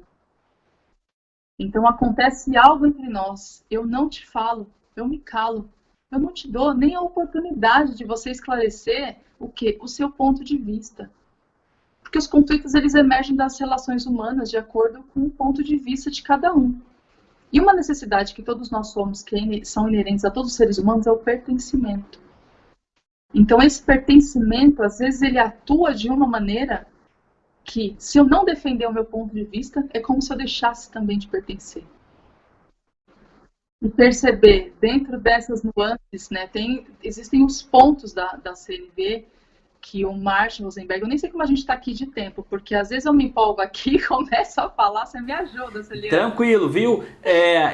Speaker 2: Então acontece algo entre nós, eu não te falo, eu me calo. Eu não te dou nem a oportunidade de você esclarecer o quê? O seu ponto de vista. Porque os conflitos, eles emergem das relações humanas de acordo com o ponto de vista de cada um. E uma necessidade que todos nós somos, que são inerentes a todos os seres humanos, é o pertencimento. Então, esse pertencimento, às vezes, ele atua de uma maneira que, se eu não defender o meu ponto de vista, é como se eu deixasse também de pertencer. E perceber, dentro dessas nuances, né, existem os pontos da CNV que o Marshall Rosenberg, eu nem sei como a gente está aqui de tempo, porque às vezes eu me empolgo aqui e começo a falar, você me ajuda, Celina.
Speaker 1: Tranquilo, viu?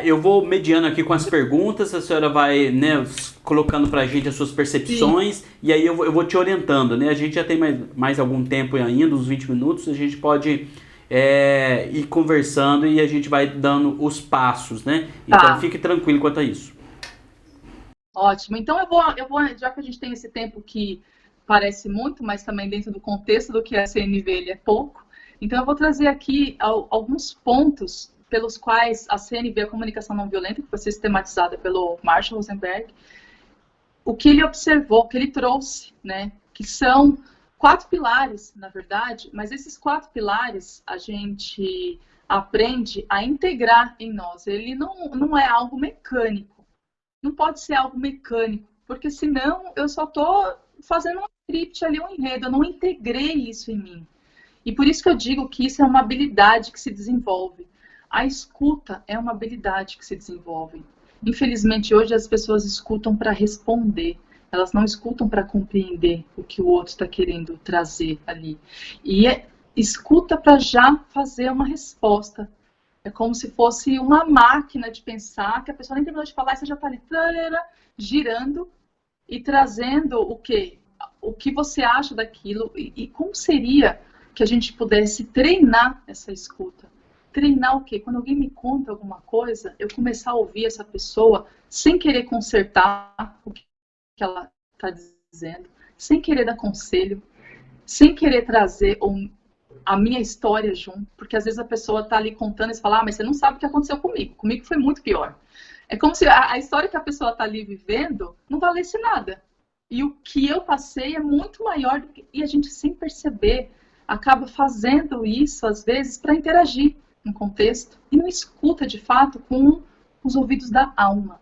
Speaker 1: Eu vou mediando aqui com as perguntas, a senhora vai, né, colocando pra gente as suas percepções. Sim. E aí eu vou te orientando, né? A gente já tem mais algum tempo ainda, uns 20 minutos, a gente pode ir conversando e a gente vai dando os passos, né? Então fique tranquilo quanto a isso.
Speaker 2: Ótimo, então eu vou, já que a gente tem esse tempo que parece muito, mas também dentro do contexto do que é a CNV ele é pouco. Então eu vou trazer aqui alguns pontos pelos quais a CNV, a comunicação não violenta, que foi sistematizada pelo Marshall Rosenberg, o que ele observou, o que ele trouxe, né, que são 4 pilares, na verdade, mas esses 4 pilares a gente aprende a integrar em nós. Ele não é algo mecânico, não pode ser algo mecânico, porque senão eu só estou fazendo um script ali, um enredo, eu não integrei isso em mim. E por isso que eu digo que isso é uma habilidade que se desenvolve. A escuta é uma habilidade que se desenvolve. Infelizmente, hoje as pessoas escutam para responder. Elas não escutam para compreender o que o outro está querendo trazer ali. E escuta para já fazer uma resposta. É como se fosse uma máquina de pensar, que a pessoa nem terminou de falar e você já está ali girando e trazendo o quê? O que você acha daquilo e como seria que a gente pudesse treinar essa escuta. Treinar o quê? Quando alguém me conta alguma coisa, eu começar a ouvir essa pessoa sem querer consertar o que ela está dizendo, sem querer dar conselho, sem querer trazer a minha história junto, porque às vezes a pessoa está ali contando e fala, mas você não sabe o que aconteceu comigo foi muito pior. É como se a história que a pessoa está ali vivendo não valesse nada. E o que eu passei é muito maior e a gente, sem perceber, acaba fazendo isso, às vezes, para interagir no contexto e não escuta, de fato, com os ouvidos da alma,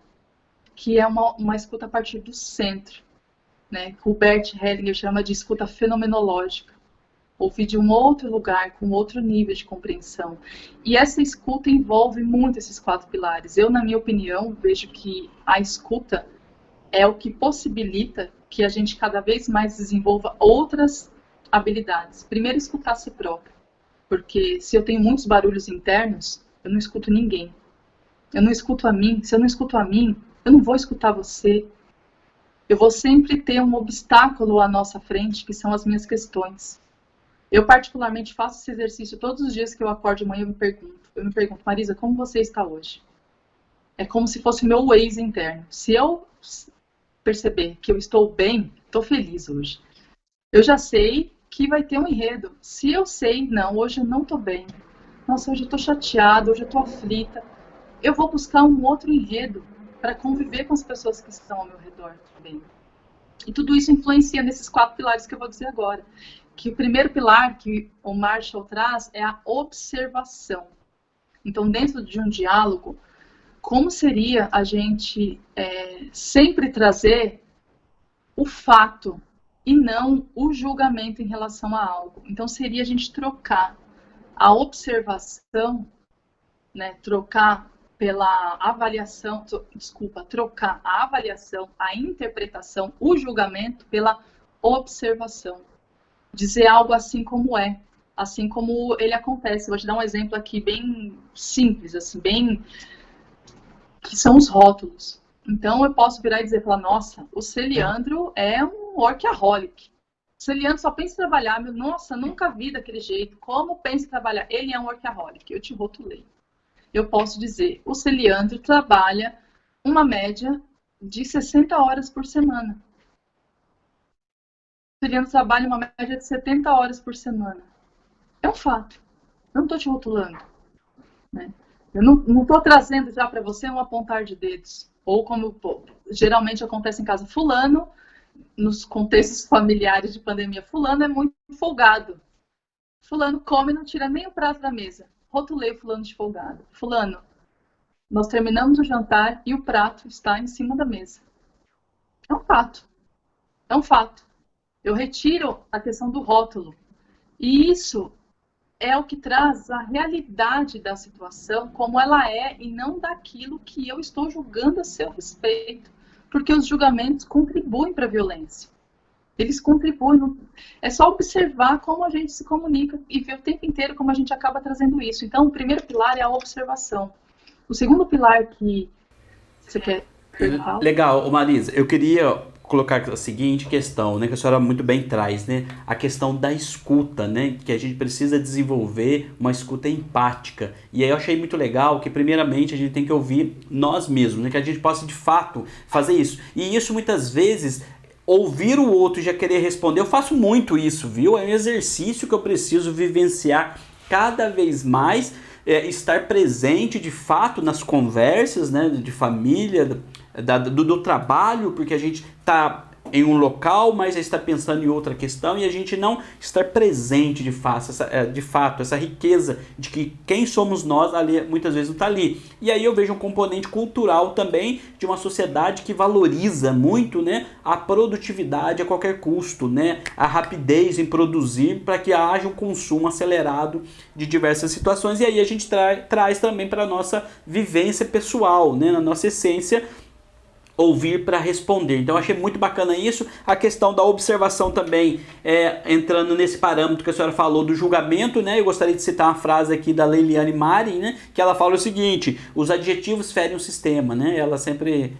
Speaker 2: que é uma escuta a partir do centro, né? Que o Bert Hellinger chama de escuta fenomenológica. Ouvir de um outro lugar, com outro nível de compreensão. E essa escuta envolve muito esses 4 pilares. Eu, na minha opinião, vejo que a escuta é o que possibilita que a gente cada vez mais desenvolva outras habilidades. Primeiro, escutar a si próprio. Porque se eu tenho muitos barulhos internos, eu não escuto ninguém. Eu não escuto a mim. Se eu não escuto a mim, eu não vou escutar você. Eu vou sempre ter um obstáculo à nossa frente, que são as minhas questões. Eu, particularmente, faço esse exercício todos os dias que eu acordo de manhã. Eu me pergunto, Marisa, como você está hoje? É como se fosse o meu Waze interno. Se eu perceber que eu estou bem, estou feliz hoje. Eu já sei que vai ter um enredo. Se eu sei, não, hoje eu não estou bem. Nossa, hoje eu estou chateada, hoje eu estou aflita. Eu vou buscar um outro enredo para conviver com as pessoas que estão ao meu redor também. E tudo isso influencia nesses 4 pilares que eu vou dizer agora. Que o primeiro pilar que o Marshall traz é a observação. Então, dentro de um diálogo, como seria a gente sempre trazer o fato e não o julgamento em relação a algo? Então, seria a gente trocar a observação, né, trocar a avaliação, a interpretação, o julgamento pela observação. Dizer algo assim como é, assim como ele acontece. Vou te dar um exemplo aqui bem simples, assim, que são os rótulos. Então eu posso virar e dizer, nossa, o Celiandro é um workaholic. O Celiandro só pensa em trabalhar, nossa, nunca vi daquele jeito. Como pensa em trabalhar? Ele é um workaholic. Eu te rotulei. Eu posso dizer, o Celiandro trabalha uma média de 60 horas por semana. O Celiandro trabalha uma média de 70 horas por semana. É um fato. Eu não estou te rotulando. Né? Eu não estou trazendo já para você um apontar de dedos. Ou como geralmente acontece em casa. Fulano, nos contextos familiares de pandemia, fulano é muito folgado. Fulano come e não tira nem o prato da mesa. Rotulei o fulano de folgado. Fulano, nós terminamos o jantar e o prato está em cima da mesa. É um fato. É um fato. Eu retiro a questão do rótulo. E isso é o que traz a realidade da situação, como ela é, e não daquilo que eu estou julgando a seu respeito. Porque os julgamentos contribuem para a violência. Eles contribuem. É só observar como a gente se comunica e ver o tempo inteiro como a gente acaba trazendo isso. Então, o primeiro pilar é a observação. O segundo pilar que você quer perguntar?
Speaker 1: Legal, Marisa, eu queria colocar a seguinte questão, né, que a senhora muito bem traz, né, a questão da escuta, né, que a gente precisa desenvolver uma escuta empática. E aí eu achei muito legal que, primeiramente, a gente tem que ouvir nós mesmos, né, que a gente possa, de fato, fazer isso. E isso, muitas vezes, ouvir o outro e já querer responder, eu faço muito isso, viu? É um exercício que eu preciso vivenciar cada vez mais, estar presente, de fato, nas conversas, né, de família, do trabalho, porque a gente está em um local, mas está pensando em outra questão e a gente não estar presente de fato, essa riqueza de que quem somos nós ali muitas vezes não está ali. E aí eu vejo um componente cultural também de uma sociedade que valoriza muito, né, a produtividade a qualquer custo, né, a rapidez em produzir para que haja um consumo acelerado de diversas situações. E aí a gente traz também para a nossa vivência pessoal, né, na nossa essência, ouvir para responder. Então eu achei muito bacana isso. A questão da observação também, entrando nesse parâmetro que a senhora falou do julgamento, né? Eu gostaria de citar uma frase aqui da Leiliane Mari, né? Que ela fala o seguinte: os adjetivos ferem o sistema, né? Ela sempre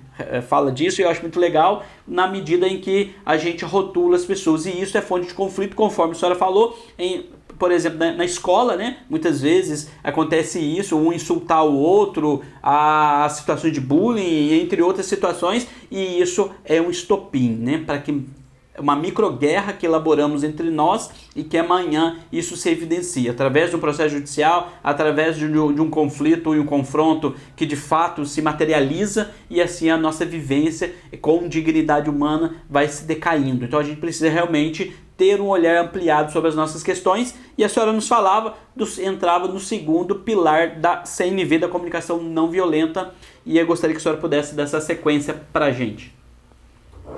Speaker 1: fala disso e eu acho muito legal na medida em que a gente rotula as pessoas, e isso é fonte de conflito, conforme a senhora falou, por exemplo, na escola, né? Muitas vezes acontece isso, um insultar o outro, a situações de bullying, entre outras situações, e isso é um estopim, né? Para que uma microguerra que elaboramos entre nós e que amanhã isso se evidencia através de um processo judicial, através de um conflito e um confronto que de fato se materializa, e assim a nossa vivência com dignidade humana vai se decaindo. Então a gente precisa realmente ter um olhar ampliado sobre as nossas questões, e a senhora nos falava, entrava no segundo pilar da CNV, da comunicação não violenta, e eu gostaria que a senhora pudesse dar essa sequência para a gente.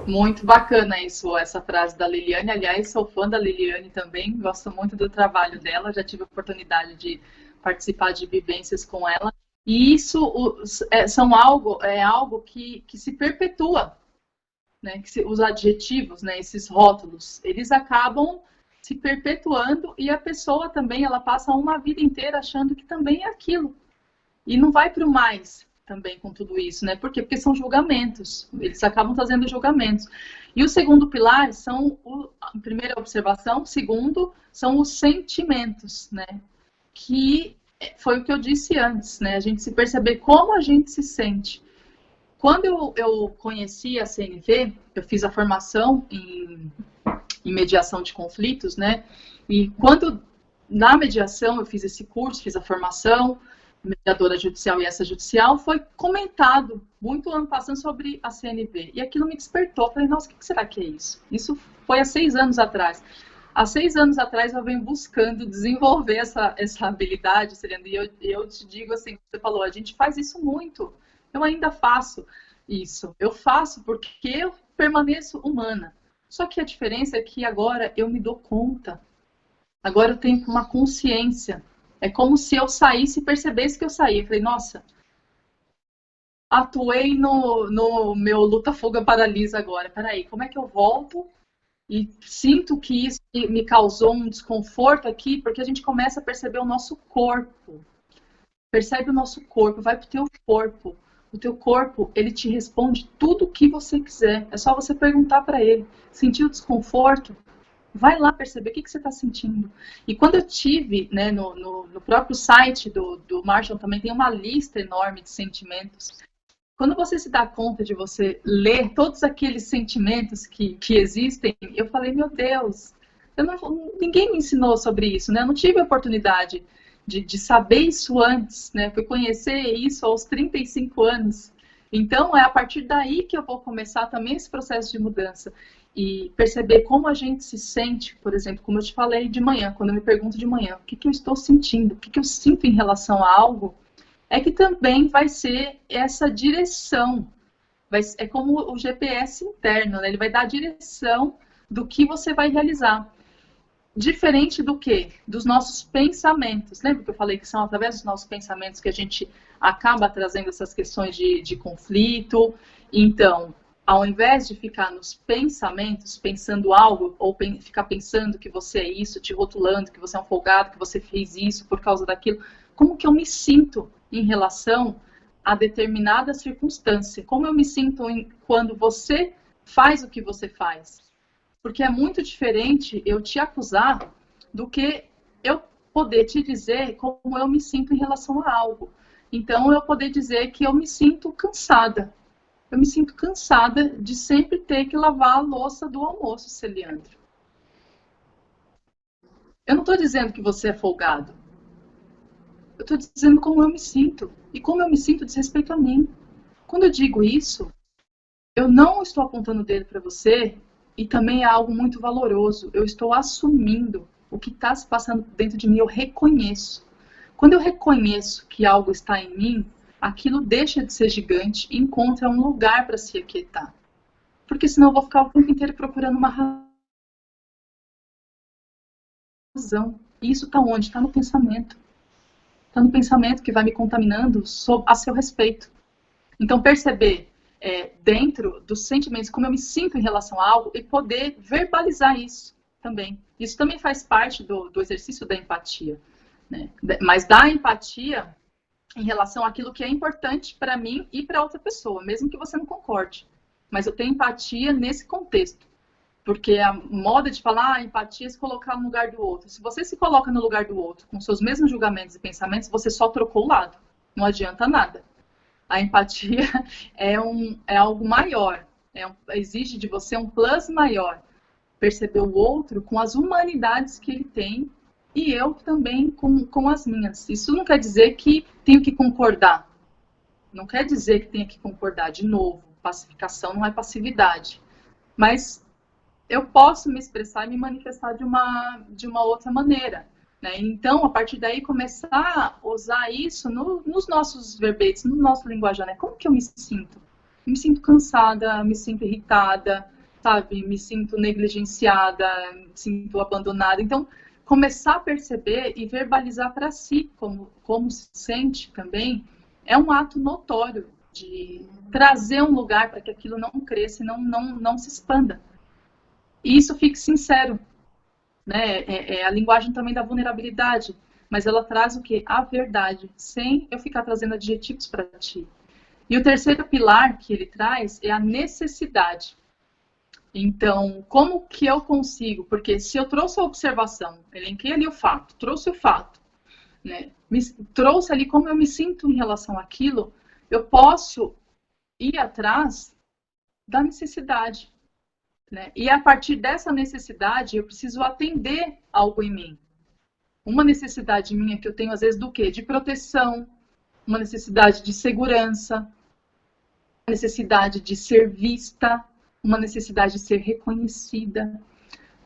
Speaker 2: Muito bacana isso, essa frase da Liliane. Aliás, sou fã da Liliane também, gosto muito do trabalho dela, já tive a oportunidade de participar de vivências com ela. E isso é algo que se perpetua, né? Os adjetivos, né? Esses rótulos, eles acabam se perpetuando, e a pessoa também, ela passa uma vida inteira achando que também é aquilo. E não vai para o mais também com tudo isso, né? Por quê? Porque são julgamentos, eles acabam fazendo julgamentos. E o segundo pilar são, a primeira observação, o segundo são os sentimentos, né? Que foi o que eu disse antes, né? A gente se perceber como a gente se sente. Quando eu conheci a CNV, eu fiz a formação em mediação de conflitos, né? E quando, na mediação, eu fiz esse curso, fiz a formação, mediadora judicial e extrajudicial, foi comentado muito ano passado sobre a CNV. E aquilo me despertou. Falei, nossa, o que será que é isso? Isso foi há 6 anos atrás. Há 6 anos atrás eu venho buscando desenvolver essa habilidade, Serena, e eu te digo assim, você falou, a gente faz isso muito. Eu ainda faço isso. Eu faço porque eu permaneço humana. Só que a diferença é que agora eu me dou conta. Agora eu tenho uma consciência. É como se eu saísse e percebesse que eu saí. Eu falei, nossa, atuei no meu luta-fuga-paralisa agora. Peraí, como é que eu volto? E sinto que isso me causou um desconforto aqui, porque a gente começa a perceber o nosso corpo. Percebe o nosso corpo, vai pro teu corpo. O teu corpo, ele te responde tudo o que você quiser. É só você perguntar para ele. Sentiu desconforto? Vai lá perceber o que você está sentindo. E quando eu tive, né, no próprio site do Marshall também tem uma lista enorme de sentimentos. Quando você se dá conta de você ler todos aqueles sentimentos que existem, eu falei, meu Deus, ninguém me ensinou sobre isso, né? Eu não tive a oportunidade de saber isso antes, né? Fui conhecer isso aos 35 anos. Então, é a partir daí que eu vou começar também esse processo de mudança. E perceber como a gente se sente, por exemplo, como eu te falei de manhã, quando eu me pergunto de manhã, o que eu estou sentindo, o que eu sinto em relação a algo, é que também vai ser essa direção. É como o GPS interno, né? Ele vai dar a direção do que você vai realizar. Diferente do quê? Dos nossos pensamentos. Lembra que eu falei que são através dos nossos pensamentos que a gente acaba trazendo essas questões de conflito? Então, ao invés de ficar nos pensamentos, pensando algo, ou ficar pensando que você é isso, te rotulando, que você é um folgado, que você fez isso por causa daquilo, como que eu me sinto em relação a determinada circunstância? Como eu me sinto quando você faz o que você faz? Porque é muito diferente eu te acusar do que eu poder te dizer como eu me sinto em relação a algo. Então, eu poder dizer que eu me sinto cansada. Eu me sinto cansada de sempre ter que lavar a louça do almoço, Celiandro. Eu não estou dizendo que você é folgado. Eu estou dizendo como eu me sinto. E como eu me sinto diz respeito a mim. Quando eu digo isso, eu não estou apontando o dedo para você, e também é algo muito valoroso. Eu estou assumindo o que está se passando dentro de mim, eu reconheço. Quando eu reconheço que algo está em mim, aquilo deixa de ser gigante e encontra um lugar para se aquietar. Porque senão eu vou ficar o tempo inteiro procurando uma razão. E isso está onde? Está no pensamento. Está no pensamento que vai me contaminando a seu respeito. Então, perceber dentro dos sentimentos, como eu me sinto em relação a algo, e poder verbalizar isso também. Isso também faz parte do exercício da empatia, né? Mas da empatia em relação àquilo que é importante para mim e para outra pessoa, mesmo que você não concorde. Mas eu tenho empatia nesse contexto. Porque a moda de falar, empatia é se colocar no lugar do outro. Se você se coloca no lugar do outro com seus mesmos julgamentos e pensamentos, você só trocou o lado. Não adianta nada. A empatia é algo maior. Exige de você um plus maior. Perceber o outro com as humanidades que ele tem e eu também com as minhas. Isso não quer dizer que tenho que concordar. Não quer dizer que tenha que concordar. De novo, pacificação não é passividade. Mas eu posso me expressar e me manifestar de uma outra maneira. Né? Então, a partir daí, começar a usar isso nos nossos verbetes, no nosso linguajar. Né? Como que eu me sinto? Eu me sinto cansada, me sinto irritada, sabe? Me sinto negligenciada, me sinto abandonada. Então, começar a perceber e verbalizar para si como se sente também é um ato notório de trazer um lugar para que aquilo não cresça e não se expanda. E isso fique sincero, né? É a linguagem também da vulnerabilidade, mas ela traz o quê? A verdade, sem eu ficar trazendo adjetivos para ti. E o terceiro pilar que ele traz é a necessidade. Então, como que eu consigo? Porque se eu trouxe a observação, elenquei ali o fato, trouxe o fato, né? Trouxe ali como eu me sinto em relação àquilo, eu posso ir atrás da necessidade. Né? E a partir dessa necessidade, eu preciso atender algo em mim. Uma necessidade minha que eu tenho, às vezes, do quê? De proteção, uma necessidade de segurança, uma necessidade de ser vista, uma necessidade de ser reconhecida,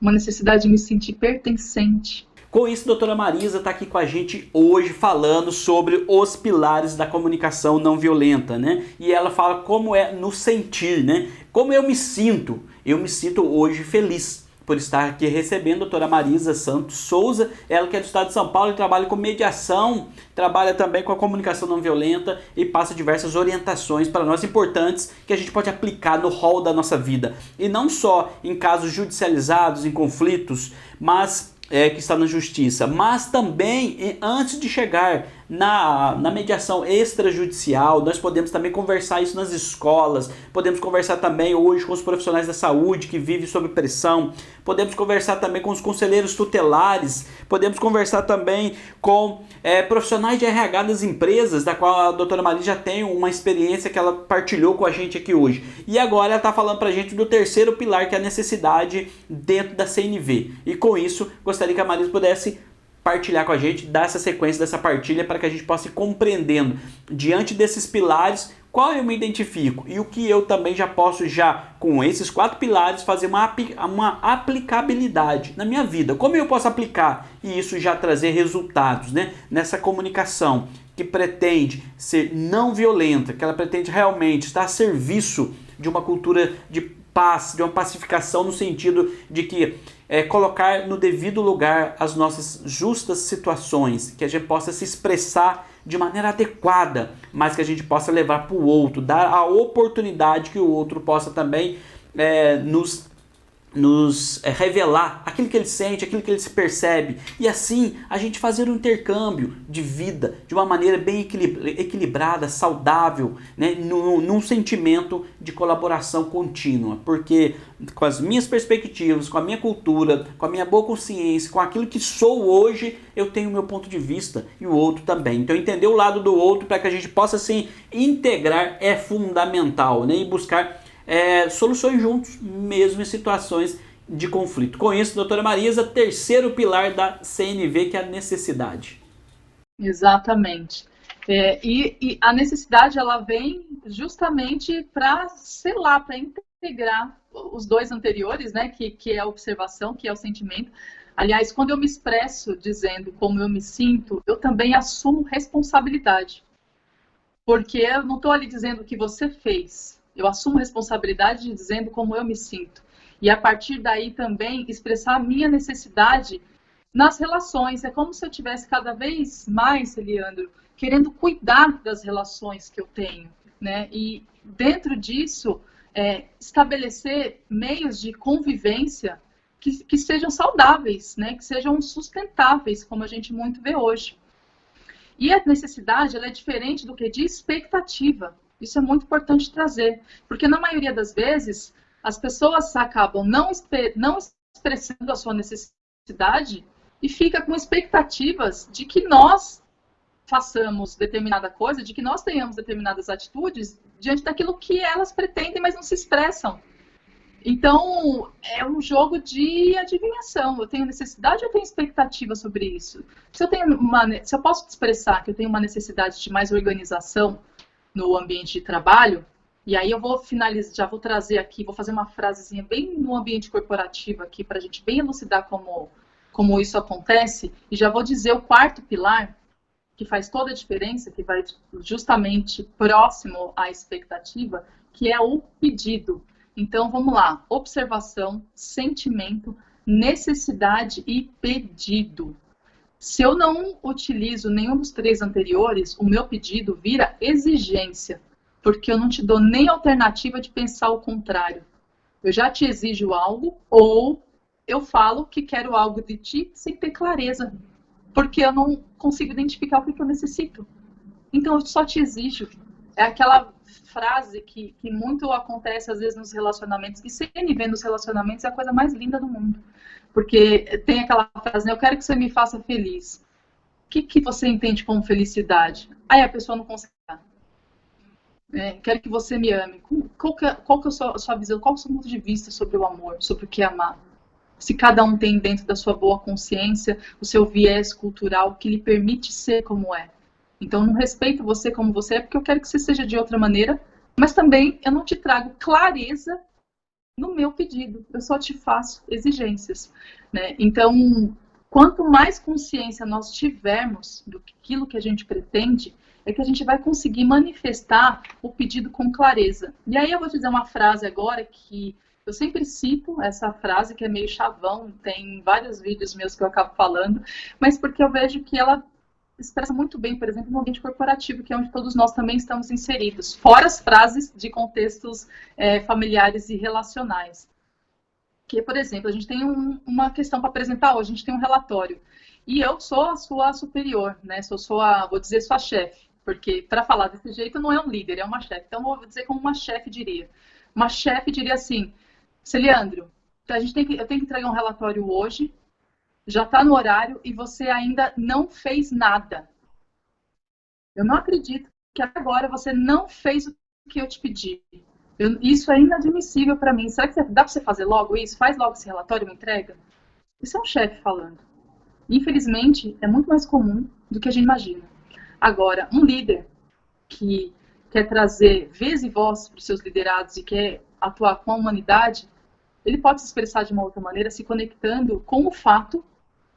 Speaker 2: uma necessidade de me sentir pertencente.
Speaker 1: Com isso, a doutora Marisa está aqui com a gente hoje falando sobre os pilares da comunicação não violenta, né? E ela fala como é no sentir, né? Como eu me sinto. Eu me sinto hoje feliz por estar aqui recebendo a doutora Marisa Santos Souza, ela que é do estado de São Paulo e trabalha com mediação, trabalha também com a comunicação não violenta e passa diversas orientações para nós importantes que a gente pode aplicar no rol da nossa vida. E não só em casos judicializados, em conflitos, mas que está na justiça, mas também antes de chegar na mediação extrajudicial, nós podemos também conversar isso nas escolas, podemos conversar também hoje com os profissionais da saúde que vivem sob pressão, podemos conversar também com os conselheiros tutelares, podemos conversar também com profissionais de RH das empresas, da qual a doutora Marisa já tem uma experiência que ela partilhou com a gente aqui hoje. E agora ela está falando para a gente do terceiro pilar, que é a necessidade dentro da CNV. E com isso, gostaria que a Marisa pudesse partilhar com a gente, dar essa sequência dessa partilha para que a gente possa ir compreendendo, diante desses pilares, qual eu me identifico e o que eu também já posso, com esses 4 pilares, fazer uma aplicabilidade na minha vida. Como eu posso aplicar e isso já trazer resultados, né, nessa comunicação que pretende ser não violenta, que ela pretende realmente estar a serviço de uma cultura de paz, de uma pacificação no sentido de que colocar no devido lugar as nossas justas situações, que a gente possa se expressar de maneira adequada, mas que a gente possa levar para o outro, dar a oportunidade que o outro possa também nos revelar aquilo que ele sente, aquilo que ele se percebe, e assim a gente fazer um intercâmbio de vida de uma maneira bem equilibrada, saudável, né? Num sentimento de colaboração contínua, porque com as minhas perspectivas, com a minha cultura, com a minha boa consciência, com aquilo que sou hoje, eu tenho o meu ponto de vista e o outro também. Então entender o lado do outro para que a gente possa se integrar é fundamental, né? E buscar soluções juntos, mesmo em situações de conflito. Com isso, doutora Marisa, terceiro pilar da CNV, que é a necessidade.
Speaker 2: Exatamente. E a necessidade, ela vem justamente para selar, para integrar os dois anteriores, né, que é a observação, que é o sentimento. Aliás, quando eu me expresso dizendo como eu me sinto, eu também assumo responsabilidade. Porque eu não estou ali dizendo o que você fez. Eu assumo responsabilidade de dizendo como eu me sinto. E a partir daí também expressar a minha necessidade nas relações. É como se eu tivesse cada vez mais, Eliandro, querendo cuidar das relações que eu tenho, né? E dentro disso, estabelecer meios de convivência que sejam saudáveis, né? Que sejam sustentáveis, como a gente muito vê hoje. E a necessidade, ela é diferente do que de expectativa. Isso é muito importante trazer, porque na maioria das vezes As pessoas acabam não expressando a sua necessidade e fica com expectativas de que nós façamos determinada coisa, de que nós tenhamos determinadas atitudes diante daquilo que elas pretendem, mas não se expressam. Então, é um jogo de adivinhação. Eu tenho necessidade ou eu tenho expectativa sobre isso? Se eu posso expressar que eu tenho uma necessidade de mais organização no ambiente de trabalho, e aí eu vou finalizar, já vou trazer aqui, vou fazer uma frasezinha bem no ambiente corporativo aqui, para a gente bem elucidar como isso acontece, e já vou dizer o quarto pilar, que faz toda a diferença, que vai justamente próximo à expectativa, que é o pedido. Então, vamos lá. Observação, sentimento, necessidade e pedido. Se eu não utilizo nenhum dos três anteriores, o meu pedido vira exigência, porque eu não te dou nem alternativa de pensar o contrário. Eu já te exijo algo, ou eu falo que quero algo de ti sem ter clareza, porque eu não consigo identificar o que eu necessito. Então, eu só te exijo. É aquela frase que muito acontece, às vezes, nos relacionamentos, e CNV nos relacionamentos é a coisa mais linda do mundo. Porque tem aquela frase, né, eu quero que você me faça feliz. O que você entende como felicidade? Aí a pessoa não consegue dar. Quero que você me ame. Qual que é a sua visão? Qual é o seu ponto de vista sobre o amor, sobre o que é amar? Se cada um tem dentro da sua boa consciência o seu viés cultural que lhe permite ser como é. Então, eu não respeito você como você é porque eu quero que você seja de outra maneira, mas também eu não te trago clareza no meu pedido, eu só te faço exigências, né? Então, quanto mais consciência nós tivermos do aquilo que a gente pretende, é que a gente vai conseguir manifestar o pedido com clareza. E aí eu vou te dizer uma frase agora que eu sempre cito essa frase, que é meio chavão, tem vários vídeos meus que eu acabo falando, mas porque eu vejo que ela expressa muito bem, por exemplo, no ambiente corporativo, que é onde todos nós também estamos inseridos, fora as frases de contextos familiares e relacionais. Que, por exemplo, a gente tem uma questão para apresentar hoje, a gente tem um relatório, e eu sou a sua superior, né? Vou dizer sua chefe, porque para falar desse jeito não é um líder, é uma chefe. Então, eu vou dizer como uma chefe diria. Uma chefe diria assim, Celiandro, eu tenho que entregar um relatório hoje, já está no horário e você ainda não fez nada. Eu não acredito que agora você não fez o que eu te pedi. Isso é inadmissível para mim. Será que dá para você fazer logo isso? Faz logo esse relatório e me entrega? Isso é um chefe falando. Infelizmente, é muito mais comum do que a gente imagina. Agora, um líder que quer trazer vez e voz para os seus liderados e quer atuar com a humanidade, ele pode se expressar de uma outra maneira, se conectando com o fato,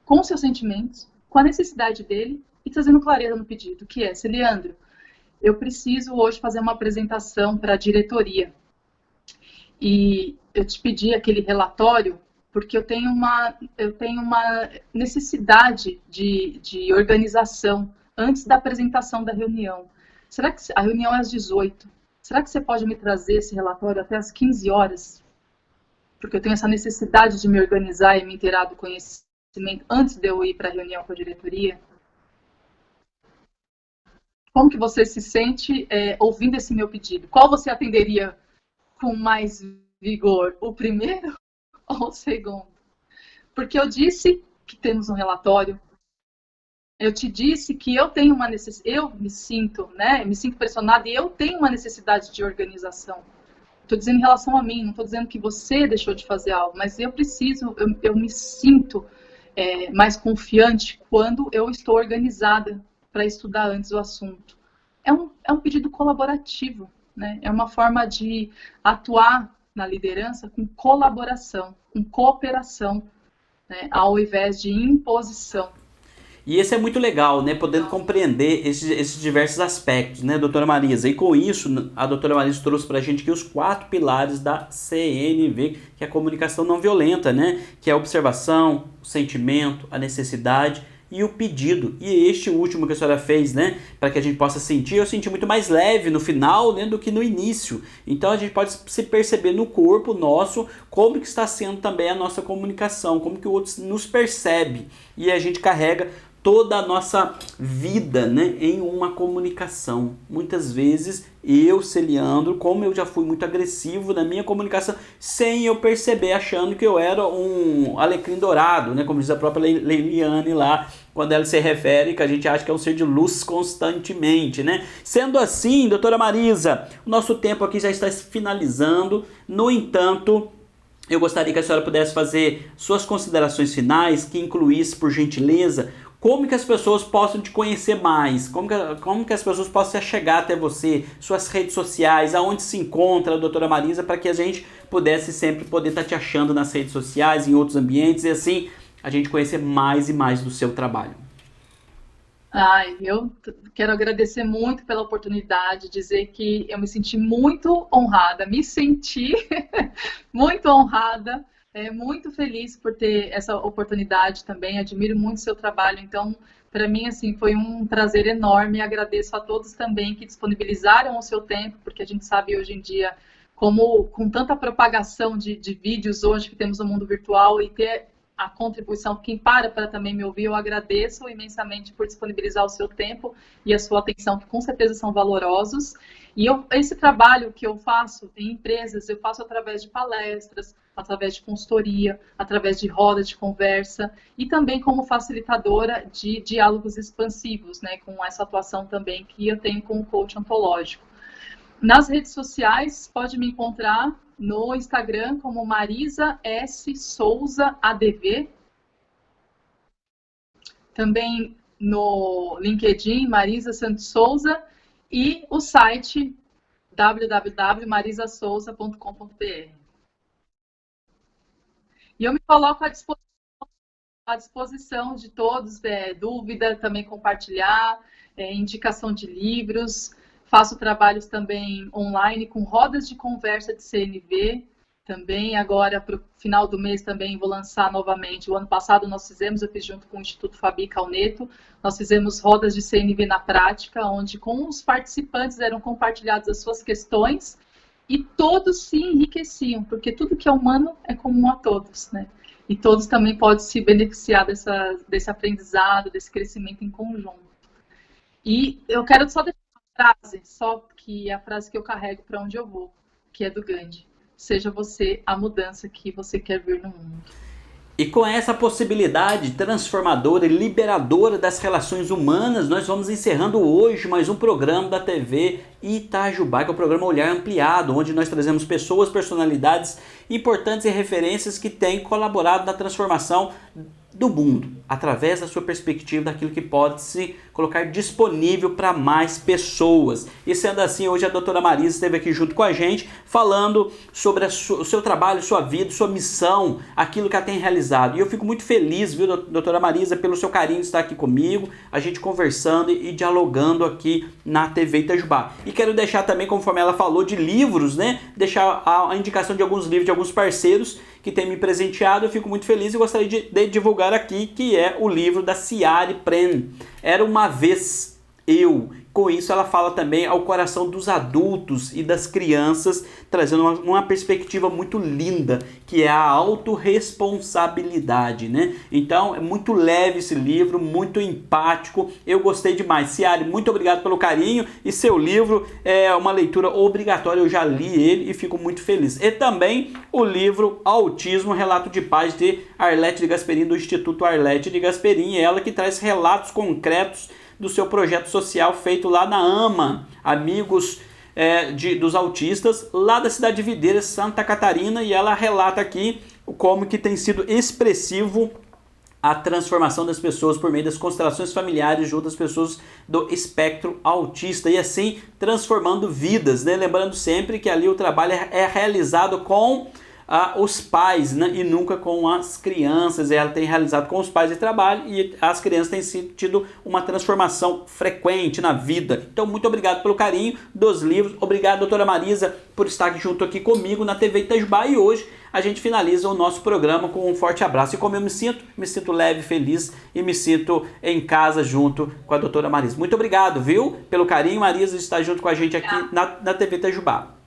Speaker 2: com os seus sentimentos, com a necessidade dele e trazendo clareza no pedido, que é, Leandro, eu preciso hoje fazer uma apresentação para a diretoria e eu te pedi aquele relatório porque eu tenho uma necessidade de organização antes da apresentação da reunião. Será que a reunião é às 18? Será que você pode me trazer esse relatório até às 15 horas? Porque eu tenho essa necessidade de me organizar e me inteirar do conhecimento antes de eu ir para a reunião com a diretoria. Como que você se sente ouvindo esse meu pedido? Qual você atenderia com mais vigor? O primeiro ou o segundo? Porque eu disse que temos um relatório. Eu te disse que eu tenho uma necessidade, eu me sinto pressionada e eu tenho uma necessidade de organização. Estou dizendo em relação a mim, não estou dizendo que você deixou de fazer algo, mas eu me sinto mais confiante quando eu estou organizada para estudar antes o assunto. É um pedido colaborativo, né? É uma forma de atuar na liderança com colaboração, com cooperação, né? Ao invés de imposição.
Speaker 1: E esse é muito legal, né? Podendo compreender esses diversos aspectos, né, doutora Marisa? E com isso, a doutora Marisa trouxe pra gente aqui os 4 pilares da CNV, que é a comunicação não violenta, né? Que é a observação, o sentimento, a necessidade e o pedido. E este último que a senhora fez, né, para que a gente possa sentir, eu senti muito mais leve no final, né, do que no início. Então a gente pode se perceber no corpo nosso como que está sendo também a nossa comunicação, como que o outro nos percebe. E a gente carrega toda a nossa vida, né, em uma comunicação. Muitas vezes eu, Celiandro, como eu já fui muito agressivo na minha comunicação, sem eu perceber, achando que eu era um alecrim dourado, né, como diz a própria Leiliane lá, quando ela se refere que a gente acha que é um ser de luz constantemente, né? Sendo assim, doutora Marisa, o nosso tempo aqui já está finalizando. No entanto, eu gostaria que a senhora pudesse fazer suas considerações finais, que incluísse, por gentileza, como que as pessoas possam te conhecer mais, como que as pessoas possam chegar até você, suas redes sociais, aonde se encontra a doutora Marisa, para que a gente pudesse sempre poder estar te achando nas redes sociais, em outros ambientes, e assim a gente conhecer mais e mais do seu trabalho.
Speaker 2: Eu quero agradecer muito pela oportunidade, dizer que eu me senti muito honrada, muito honrada, muito feliz por ter essa oportunidade também, admiro muito o seu trabalho, então, para mim, assim, foi um prazer enorme e agradeço a todos também que disponibilizaram o seu tempo, porque a gente sabe hoje em dia como, com tanta propagação de vídeos hoje que temos no mundo virtual e ter a contribuição, quem para também me ouvir, eu agradeço imensamente por disponibilizar o seu tempo e a sua atenção, que com certeza são valorosos. E esse trabalho que eu faço em empresas, eu faço através de palestras, através de consultoria, através de rodas de conversa e também como facilitadora de diálogos expansivos, né, com essa atuação também que eu tenho com o coach ontológico. Nas redes sociais, pode me encontrar no Instagram como Marisa S. Souza ADV. Também no LinkedIn, Marisa Santos Souza. E o site www.marisasouza.com.br. E eu me coloco à disposição de todos, dúvida, também compartilhar, indicação de livros. Faço trabalhos também online com rodas de conversa de CNV. Também agora, para o final do mês, também vou lançar novamente. O ano passado eu fiz junto com o Instituto Fabi Calneto, nós fizemos rodas de CNV na prática, onde com os participantes eram compartilhadas as suas questões e todos se enriqueciam, porque tudo que é humano é comum a todos, né? E todos também podem se beneficiar desse aprendizado, desse crescimento em conjunto. E eu quero só deixar que é a frase que eu carrego para onde eu vou, que é do Gandhi. Seja você a mudança que você quer ver no mundo.
Speaker 1: E com essa possibilidade transformadora e liberadora das relações humanas, nós vamos encerrando hoje mais um programa da TV Itajubá, que é o programa Olhar Ampliado, onde nós trazemos pessoas, personalidades importantes e referências que têm colaborado na transformação do mundo, através da sua perspectiva, daquilo que pode se colocar disponível para mais pessoas. E sendo assim, hoje a doutora Marisa esteve aqui junto com a gente, falando sobre o seu trabalho, sua vida, sua missão, aquilo que ela tem realizado. E eu fico muito feliz, viu, doutora Marisa, pelo seu carinho de estar aqui comigo, a gente conversando e dialogando aqui na TV Itajubá. E quero deixar também, conforme ela falou, de livros, né? Deixar a indicação de alguns livros de alguns parceiros que tem me presenteado. Eu fico muito feliz e gostaria de divulgar aqui, que é o livro da Ciari Pren, Era Uma Vez Eu. Com isso ela fala também ao coração dos adultos e das crianças, trazendo uma perspectiva muito linda, que é a autorresponsabilidade, né? Então é muito leve esse livro, muito empático, eu gostei demais. Ciari, muito obrigado pelo carinho, e seu livro é uma leitura obrigatória, eu já li ele e fico muito feliz. E também o livro Autismo, Relato de Paz, de Arlete de Gasperin, do Instituto Arlete de Gasperin, ela que traz relatos concretos do seu projeto social feito lá na AMA, Amigos dos Autistas, lá da cidade de Videiras, Santa Catarina, e ela relata aqui como que tem sido expressivo a transformação das pessoas por meio das constelações familiares junto às pessoas do espectro autista, e assim transformando vidas, né? Lembrando sempre que ali o trabalho é realizado com os pais, né, e nunca com as crianças. Ela tem realizado com os pais de trabalho e as crianças têm tido uma transformação frequente na vida. Então, muito obrigado pelo carinho dos livros. Obrigado, doutora Marisa, por estar junto aqui comigo na TV Itajubá. E hoje a gente finaliza o nosso programa com um forte abraço. E como eu me sinto leve, feliz e me sinto em casa junto com a doutora Marisa. Muito obrigado, viu, pelo carinho, Marisa, de estar junto com a gente aqui na TV Itajubá.